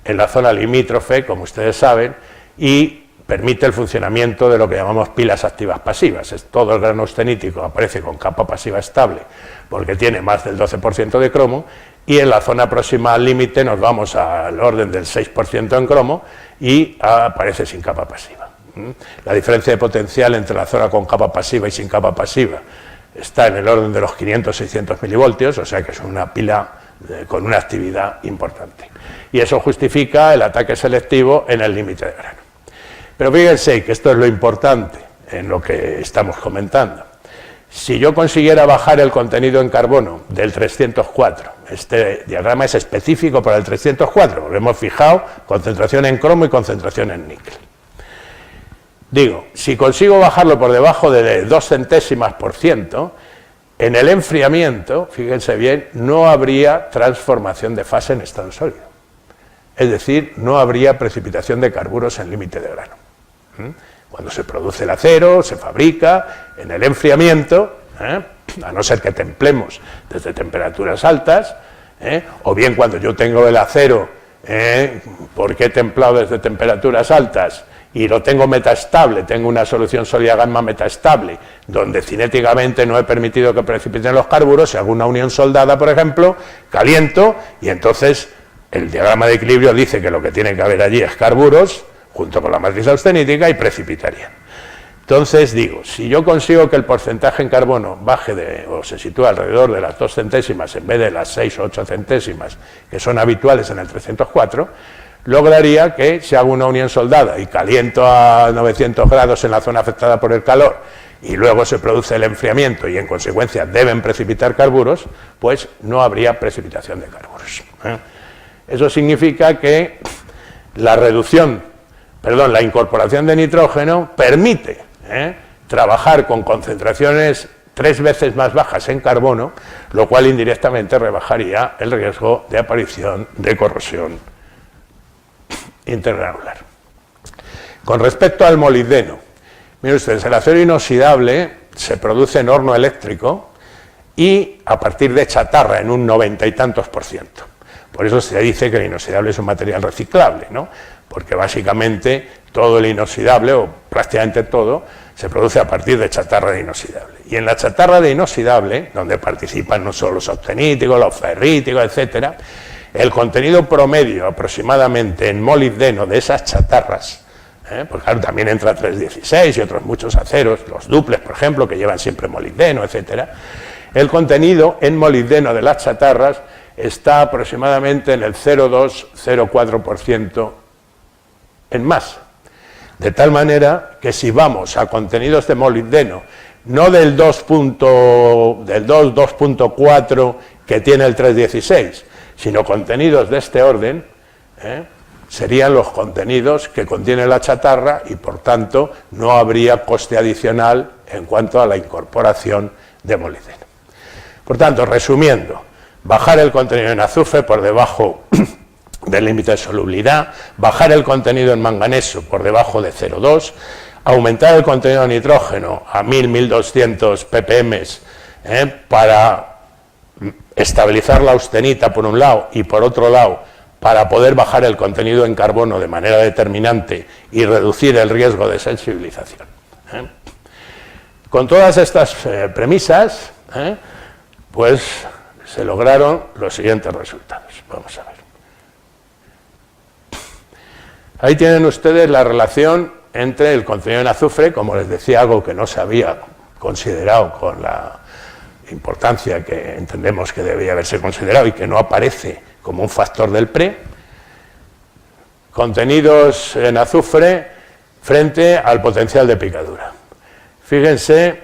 en la zona limítrofe, como ustedes saben, y permite el funcionamiento de lo que llamamos pilas activas pasivas. Todo el grano austenítico aparece con capa pasiva estable porque tiene más del 12% de cromo, y en la zona próxima al límite nos vamos al orden del 6% en cromo y aparece sin capa pasiva. La diferencia de potencial entre la zona con capa pasiva y sin capa pasiva está en el orden de los 500-600 milivoltios, o sea que es una pila con una actividad importante. Y eso justifica el ataque selectivo en el límite de grano. Pero fíjense que esto es lo importante en lo que estamos comentando. Si yo consiguiera bajar el contenido en carbono del 304, este diagrama es específico para el 304, porque hemos fijado concentración en cromo y concentración en níquel. Digo, si consigo bajarlo por debajo de 2 centésimas%, en el enfriamiento, fíjense bien, no habría transformación de fase en estado sólido. Es decir, no habría precipitación de carburos en límite de grano. Cuando se produce el acero, se fabrica en el enfriamiento, a no ser que templemos desde temperaturas altas, o bien cuando yo tengo el acero, porque he templado desde temperaturas altas y lo tengo metaestable, tengo una solución sólida gamma metaestable, donde cinéticamente no he permitido que precipiten los carburos, si hago una unión soldada, por ejemplo, caliento, y entonces el diagrama de equilibrio dice que lo que tiene que haber allí es carburos, junto con la matriz austenítica, y precipitarían. Entonces digo, si yo consigo que el porcentaje en carbono baje o se sitúe alrededor de las 2 centésimas en vez de las 6 o 8 centésimas que son habituales en el 304, lograría que si hago una unión soldada y caliento a 900 grados en la zona afectada por el calor y luego se produce el enfriamiento y en consecuencia deben precipitar carburos, pues no habría precipitación de carburos. Eso significa que la incorporación de nitrógeno permite trabajar con concentraciones 3 veces más bajas en carbono, lo cual indirectamente rebajaría el riesgo de aparición de corrosión intergranular. Con respecto al molibdeno, miren ustedes, el acero inoxidable se produce en horno eléctrico y a partir de chatarra en un 90 y tantos %. Por eso se dice que el inoxidable es un material reciclable, ¿no? Porque básicamente todo el inoxidable, o prácticamente todo, se produce a partir de chatarra de inoxidable. Y en la chatarra de inoxidable, donde participan no solo los austeníticos, los ferríticos, etcétera, el contenido promedio aproximadamente en molibdeno de esas chatarras, porque claro, también entra 316 y otros muchos aceros, los duples, por ejemplo, que llevan siempre molibdeno, etcétera, el contenido en molibdeno de las chatarras está aproximadamente en el 0,2-0,4% en masa. De tal manera que si vamos a contenidos de molibdeno, no del 2,4 que tiene el 3,16, sino contenidos de este orden, serían los contenidos que contiene la chatarra y por tanto no habría coste adicional en cuanto a la incorporación de molibdeno. Por tanto, resumiendo, bajar el contenido en azufre por debajo del límite de solubilidad, bajar el contenido en manganeso por debajo de 0,2, aumentar el contenido de nitrógeno a 1000-1200 ppm para estabilizar la austenita por un lado y por otro lado para poder bajar el contenido en carbono de manera determinante y reducir el riesgo de sensibilización. Con todas estas premisas, pues se lograron los siguientes resultados. Vamos a ver. Ahí tienen ustedes la relación entre el contenido en azufre, como les decía, algo que no se había considerado con la importancia que entendemos que debía haberse considerado y que no aparece como un factor del PRE, contenidos en azufre frente al potencial de picadura. Fíjense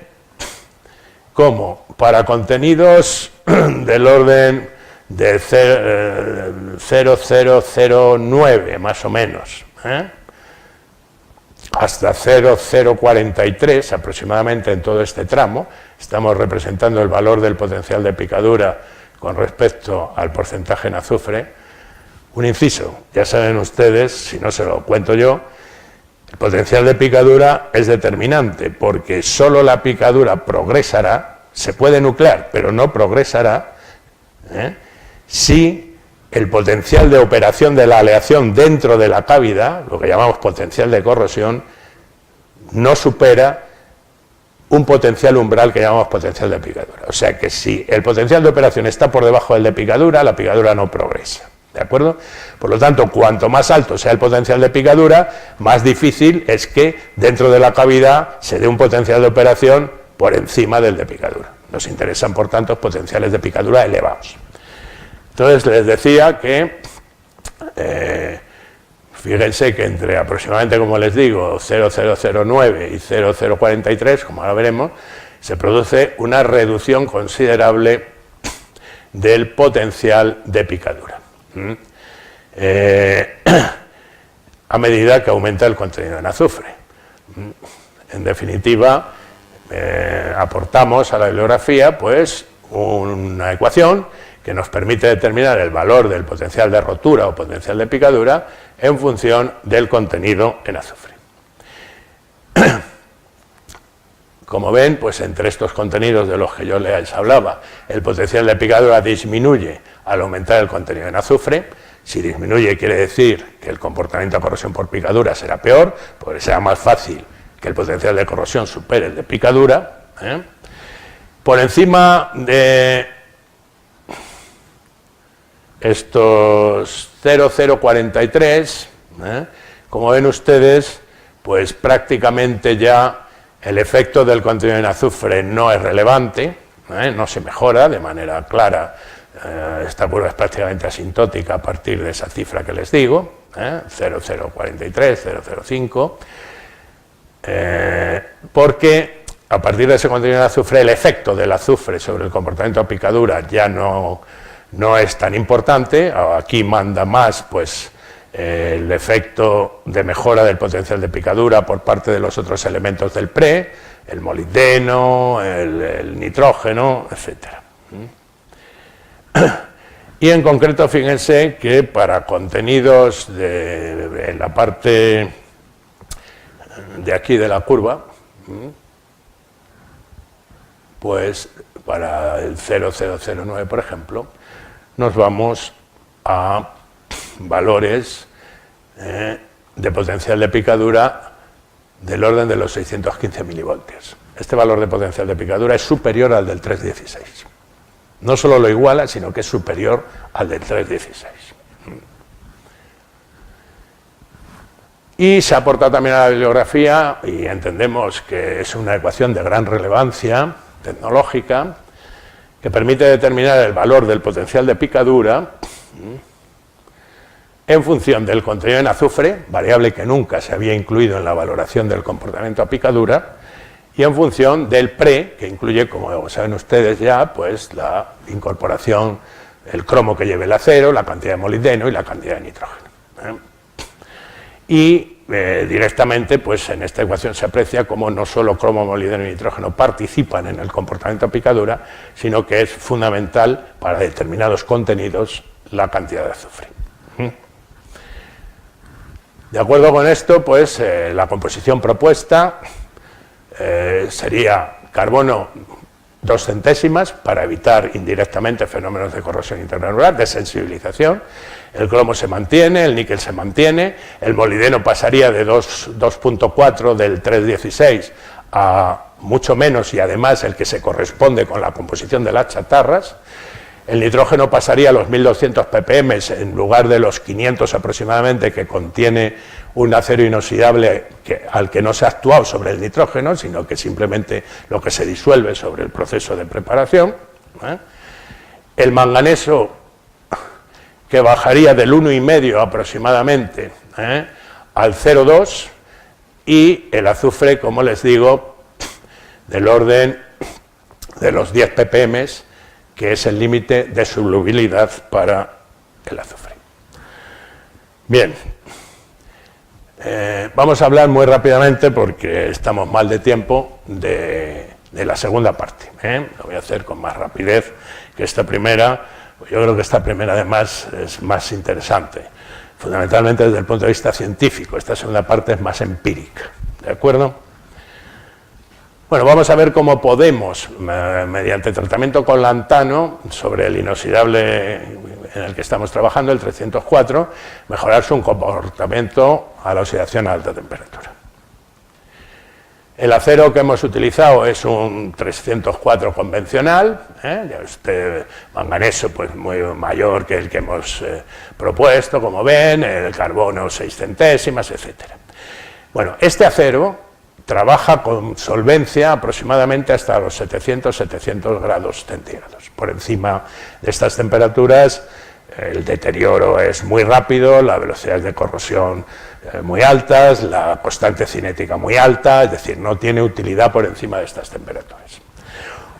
cómo para contenidos del orden de 0,009 más o menos, hasta 0,043 aproximadamente en todo este tramo, estamos representando el valor del potencial de picadura con respecto al porcentaje en azufre. Un inciso, ya saben ustedes, si no se lo cuento yo, el potencial de picadura es determinante porque solo la picadura progresará, se puede nuclear, pero no progresará, si el potencial de operación de la aleación dentro de la cavidad, lo que llamamos potencial de corrosión, no supera un potencial umbral que llamamos potencial de picadura. O sea que si el potencial de operación está por debajo del de picadura, la picadura no progresa. ¿De acuerdo? Por lo tanto, cuanto más alto sea el potencial de picadura, más difícil es que dentro de la cavidad se dé un potencial de operación por encima del de picadura. Nos interesan, por tanto, potenciales de picadura elevados. Entonces, les decía que, fíjense que entre aproximadamente, como les digo, 0,009 y 0,043, como ahora veremos, se produce una reducción considerable del potencial de picadura. A medida que aumenta el contenido en azufre. En definitiva, aportamos a la bibliografía pues una ecuación que nos permite determinar el valor del potencial de rotura o potencial de picadura en función del contenido en azufre. Como ven, pues entre estos contenidos de los que yo les hablaba, el potencial de picadura disminuye al aumentar el contenido en azufre. Si disminuye quiere decir que el comportamiento de corrosión por picadura será peor, porque será más fácil que el potencial de corrosión supere el de picadura. Por encima de estos 0,043, como ven ustedes, pues prácticamente ya el efecto del contenido en azufre no es relevante, no se mejora de manera clara. Esta curva es prácticamente asintótica a partir de esa cifra que les digo, 0,043, 0,05, porque a partir de ese contenido de azufre el efecto del azufre sobre el comportamiento de picadura ya no es tan importante. Aquí manda más pues el efecto de mejora del potencial de picadura por parte de los otros elementos del PRE, el molibdeno, el nitrógeno, etcétera. Y en concreto, fíjense que para contenidos en la parte de aquí de la curva, pues para el 0,009, por ejemplo, nos vamos a valores de potencial de picadura del orden de los 615 milivoltios. Este valor de potencial de picadura es superior al del 3,16. No solo lo iguala, sino que es superior al del 3,16. Y se ha aportado también a la bibliografía, y entendemos que es una ecuación de gran relevancia tecnológica, que permite determinar el valor del potencial de picadura en función del contenido en azufre, variable que nunca se había incluido en la valoración del comportamiento a picadura, y en función del pre, que incluye, como saben ustedes ya, pues la incorporación, el cromo que lleve el acero, la cantidad de molibdeno y la cantidad de nitrógeno. Y directamente, pues en esta ecuación se aprecia cómo no solo cromo, molibdeno y nitrógeno participan en el comportamiento a picadura, sino que es fundamental para determinados contenidos la cantidad de azufre. De acuerdo con esto, pues la composición propuesta sería carbono 2 centésimas para evitar indirectamente fenómenos de corrosión intergranular, de sensibilización. El cromo se mantiene, el níquel se mantiene, el molibdeno pasaría de 2.4 del 3,16 a mucho menos, y además el que se corresponde con la composición de las chatarras. El nitrógeno pasaría a los 1200 ppm en lugar de los 500 aproximadamente que contiene un acero inoxidable al que no se ha actuado sobre el nitrógeno, sino que simplemente lo que se disuelve sobre el proceso de preparación. El manganeso, que bajaría del 1,5 aproximadamente al 0,2, y el azufre, como les digo, del orden de los 10 ppm, que es el límite de solubilidad para el azufre. Bien, vamos a hablar muy rápidamente, porque estamos mal de tiempo, de la segunda parte. Lo voy a hacer con más rapidez que esta primera. Yo creo que esta primera, además, es más interesante, fundamentalmente desde el punto de vista científico. Esta segunda parte es más empírica, ¿de acuerdo? Bueno, vamos a ver cómo podemos, mediante tratamiento con lantano sobre el inoxidable en el que estamos trabajando, el 304, mejorar su comportamiento a la oxidación a alta temperatura. El acero que hemos utilizado es un 304 convencional, ya usted, manganeso pues muy mayor que el que hemos propuesto, como ven, el carbono 6 centésimas, etc. Bueno, este acero trabaja con solvencia aproximadamente hasta los 700 grados centígrados. Por encima de estas temperaturas el deterioro es muy rápido, las velocidades de corrosión muy altas, la constante cinética muy alta, es decir, no tiene utilidad por encima de estas temperaturas.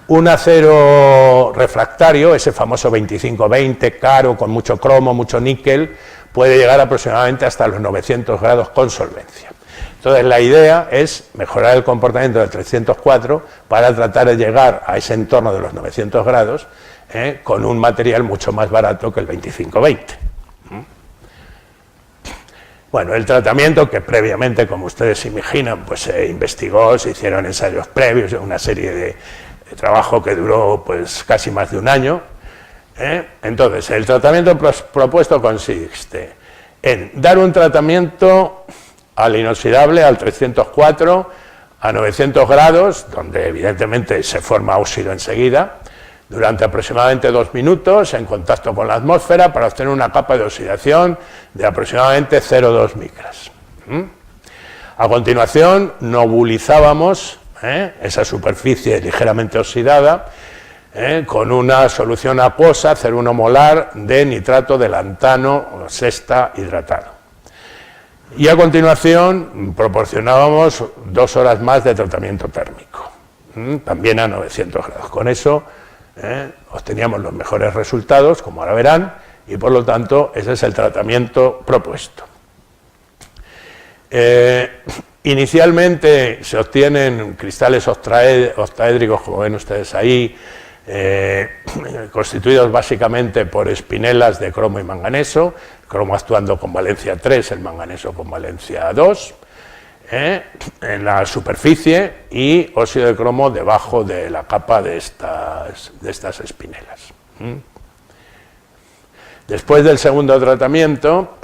Un acero refractario, ese famoso 2520, caro, con mucho cromo, mucho níquel, puede llegar aproximadamente hasta los 900 grados con solvencia. Entonces la idea es mejorar el comportamiento del 304 para tratar de llegar a ese entorno de los 900 grados con un material mucho más barato que el 2520. Bueno, el tratamiento, que previamente, como ustedes se imaginan, pues se investigó, se hicieron ensayos previos, una serie de trabajo que duró pues casi más de un año. Entonces, el tratamiento propuesto consiste en dar un tratamiento al inoxidable, al 304, a 900 grados, donde evidentemente se forma óxido enseguida, durante aproximadamente 2 minutos en contacto con la atmósfera para obtener una capa de oxidación de aproximadamente 0,2 micras. A continuación nobulizábamos esa superficie ligeramente oxidada con una solución acuosa 0,1 molar de nitrato de lantano o sexta hidratado. Y a continuación proporcionábamos 2 horas más de tratamiento térmico, también a 900 grados. Con eso obteníamos los mejores resultados, como ahora verán, y por lo tanto ese es el tratamiento propuesto. Inicialmente se obtienen cristales octaédricos, como ven ustedes ahí, constituidos básicamente por espinelas de cromo y manganeso, el cromo actuando con valencia 3, el manganeso con valencia 2, en la superficie, y óxido de cromo debajo de la capa de estas espinelas. Después del segundo tratamiento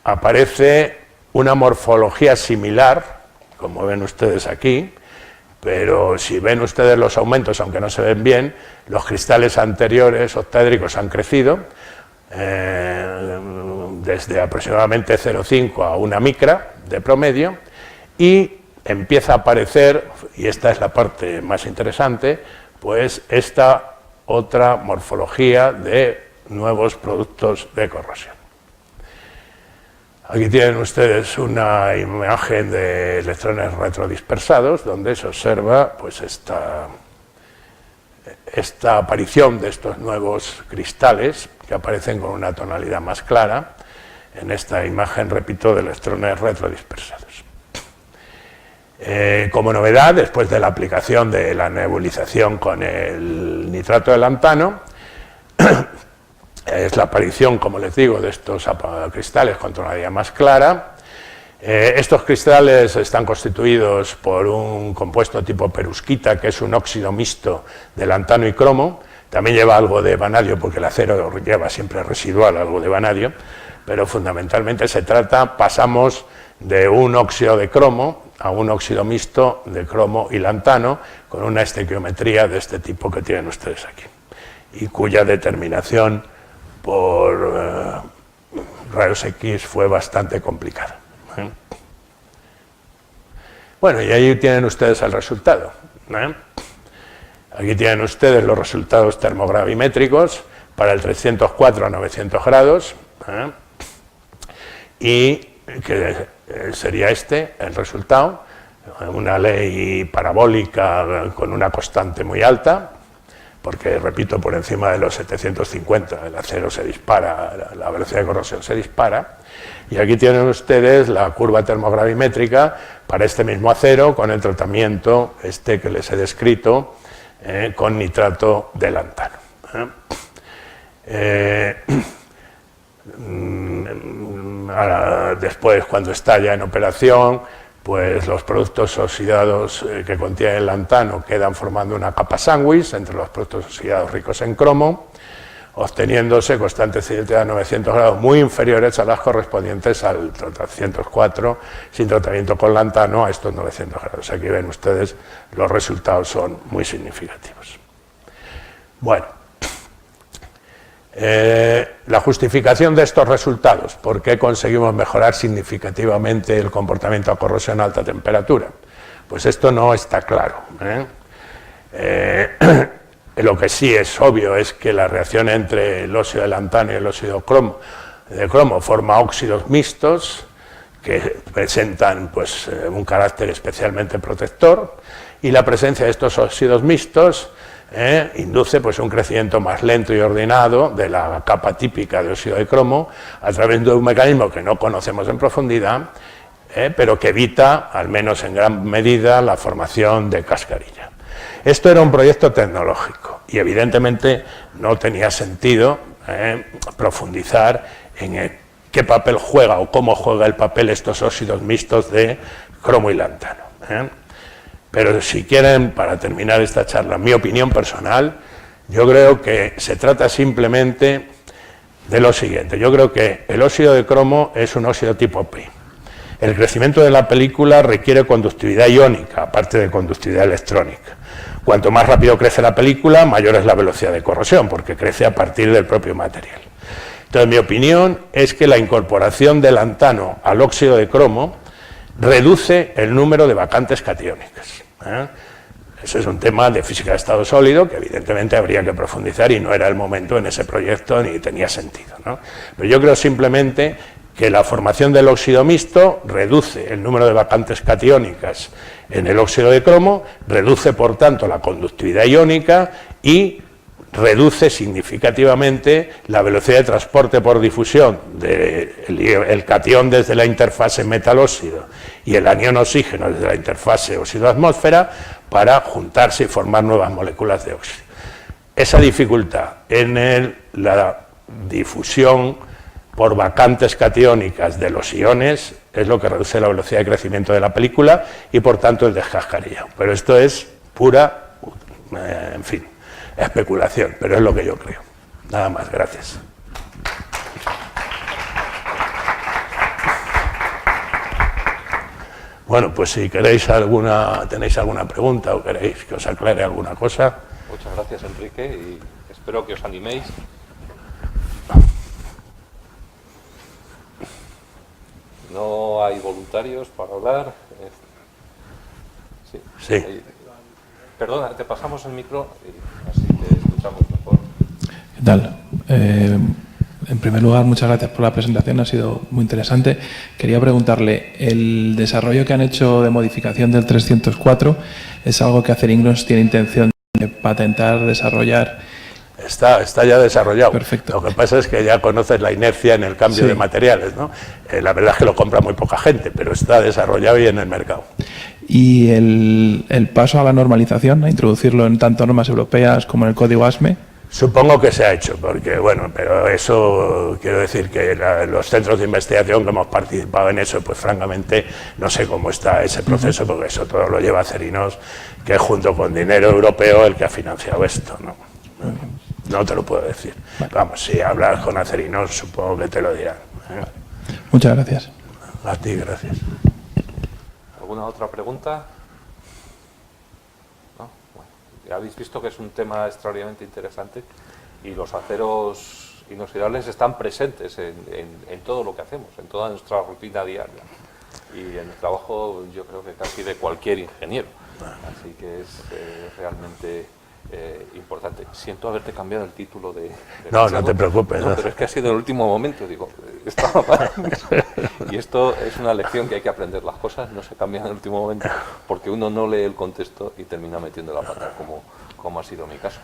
aparece una morfología similar, como ven ustedes aquí, pero si ven ustedes los aumentos, aunque no se ven bien, los cristales anteriores octaédricos han crecido desde aproximadamente 0,5 a 1 micra de promedio, y empieza a aparecer, y esta es la parte más interesante, pues esta otra morfología de nuevos productos de corrosión. Aquí tienen ustedes una imagen de electrones retrodispersados donde se observa pues esta aparición de estos nuevos cristales que aparecen con una tonalidad más clara en esta imagen, repito, de electrones retrodispersados. Como novedad, después de la aplicación de la nebulización con el nitrato de lantano, es la aparición, como les digo, de estos cristales con tonalidad más clara. Estos cristales están constituidos por un compuesto tipo perusquita, que es un óxido mixto de lantano y cromo. También lleva algo de vanadio, porque el acero lleva siempre residual algo de vanadio, pero fundamentalmente pasamos de un óxido de cromo a un óxido mixto de cromo y lantano, con una estequiometría de este tipo que tienen ustedes aquí, y cuya determinación por rayos X fue bastante complicada. Bueno, y ahí tienen ustedes el resultado. Aquí tienen ustedes los resultados termogravimétricos para el 304 a 900 grados, y que sería el resultado, una ley parabólica con una constante muy alta, porque, repito, por encima de los 750 el acero se dispara, la velocidad de corrosión se dispara. Y aquí tienen ustedes la curva termogravimétrica para este mismo acero con el tratamiento que les he descrito con nitrato de lantano. Ahora, después, cuando está ya en operación, pues los productos oxidados que contienen el lantano quedan formando una capa sándwich entre los productos oxidados ricos en cromo, obteniéndose constantes de 900 grados muy inferiores a las correspondientes al 304 sin tratamiento con lantano a estos 900 grados. Aquí ven ustedes, los resultados son muy significativos. Bueno, la justificación de estos resultados, ¿por qué conseguimos mejorar significativamente el comportamiento a corrosión a alta temperatura? Pues esto no está claro. Lo que sí es obvio es que la reacción entre el óxido de lantano y el óxido de cromo forma óxidos mixtos que presentan pues, un carácter especialmente protector, y la presencia de estos óxidos mixtos induce pues, un crecimiento más lento y ordenado de la capa típica de óxido de cromo a través de un mecanismo que no conocemos en profundidad, pero que evita, al menos en gran medida, la formación de cascarilla. Esto era un proyecto tecnológico y evidentemente no tenía sentido profundizar en qué papel juega o cómo juega el papel estos óxidos mixtos de cromo y lantano. Pero si quieren, para terminar esta charla, mi opinión personal, yo creo que se trata simplemente de lo siguiente. Yo creo que el óxido de cromo es un óxido tipo P. El crecimiento de la película requiere conductividad iónica, aparte de conductividad electrónica. Cuanto más rápido crece la película, mayor es la velocidad de corrosión, porque crece a partir del propio material. Entonces, mi opinión es que la incorporación de lantano al óxido de cromo reduce el número de vacantes catiónicas. Ese es un tema de física de estado sólido que evidentemente habría que profundizar y no era el momento en ese proyecto ni tenía sentido, ¿no? Pero yo creo simplemente que la formación del óxido mixto reduce el número de vacantes catiónicas en el óxido de cromo, reduce por tanto la conductividad iónica y reduce significativamente la velocidad de transporte por difusión del catión desde la interfase metal-óxido y el anión oxígeno desde la interfase óxido-atmósfera para juntarse y formar nuevas moléculas de óxido. Esa dificultad en la difusión por vacantes catiónicas de los iones es lo que reduce la velocidad de crecimiento de la película y por tanto el descascarillado. Pero esto es pura, en fin, especulación, pero es lo que yo creo. Nada más, gracias. Bueno, pues si tenéis alguna pregunta o queréis que os aclare alguna cosa. Muchas gracias, Enrique, y espero que os animéis. No hay voluntarios para hablar. Sí. Perdona, te pasamos el micro y así te escuchamos mejor. ¿Qué tal? En primer lugar, muchas gracias por la presentación, ha sido muy interesante. Quería preguntarle, ¿el desarrollo que han hecho de modificación del 304 es algo que Acerinox tiene intención de patentar, desarrollar? Está ya desarrollado. Perfecto. Lo que pasa es que ya conoces la inercia en el cambio de materiales, ¿no? La verdad es que lo compra muy poca gente, pero está desarrollado y en el mercado. ¿Y el paso a la normalización, a introducirlo en tanto normas europeas como en el código ASME? Supongo que se ha hecho, porque bueno, pero eso quiero decir que los centros de investigación que hemos participado en eso, pues francamente no sé cómo está ese proceso, porque eso todo lo lleva Acerinox, que es junto con dinero europeo el que ha financiado esto, ¿no? No te lo puedo decir. Vamos, si hablas con Acerinox supongo que te lo dirán. Muchas gracias. A ti, gracias. ¿Alguna otra pregunta? ¿No? Bueno, ya habéis visto que es un tema extraordinariamente interesante y los aceros inoxidables están presentes en todo lo que hacemos, en toda nuestra rutina diaria y en el trabajo, yo creo que casi de cualquier ingeniero. Así que es realmente importante. Siento haberte cambiado el título de no te preocupes. No, pero es que ha sido en el último momento, digo, estaba mal. Y esto es una lección que hay que aprender. Las cosas no se cambian en el último momento porque uno no lee el contexto y termina metiendo la pata, como ha sido mi caso.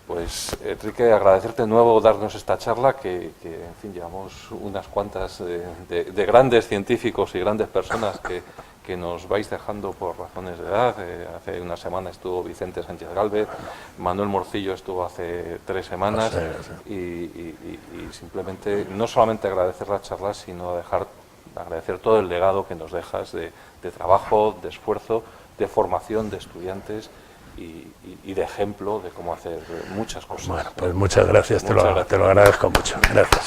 Pues, Enrique, agradecerte de nuevo darnos esta charla, que en fin, llevamos unas cuantas de grandes científicos y grandes personas que nos vais dejando por razones de edad. Hace una semana estuvo Vicente Sánchez Gálvez, Manuel Morcillo estuvo hace 3 semanas, y simplemente no solamente agradecer la charla, sino agradecer todo el legado que nos dejas de trabajo, de esfuerzo, de formación de estudiantes y de ejemplo de cómo hacer muchas cosas. Bueno, pues muchas gracias, te lo agradezco mucho. Gracias.